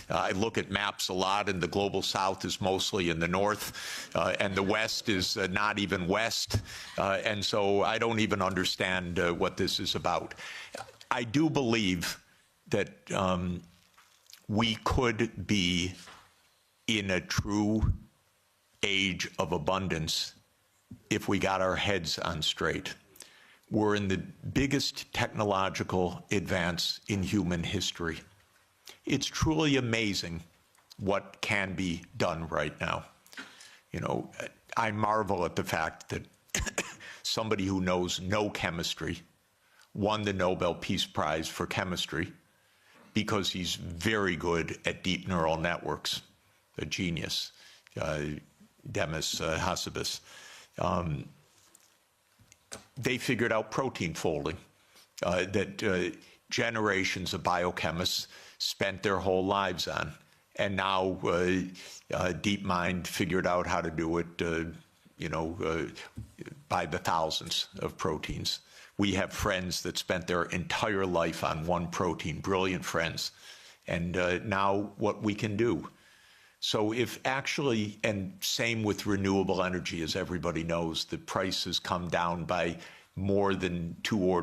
I look at maps a lot, and the global South is mostly in the north, and the West is not even west, and so I don't even understand what this is about. I do believe that we could be in a true age of abundance if we got our heads on straight. We're in the biggest technological advance in human history. It's truly amazing what can be done right now. I marvel at the fact that somebody who knows no chemistry won the Nobel Peace Prize for chemistry because he's very good at deep neural networks, a genius, Demis Hassabis. They figured out protein folding that generations of biochemists spent their whole lives on. And now DeepMind figured out how to do it, by the thousands of proteins. We have friends that spent their entire life on one protein, brilliant friends. And now what we can do. So if actually, and same with renewable energy, as everybody knows, the price has come down by more than 2 orders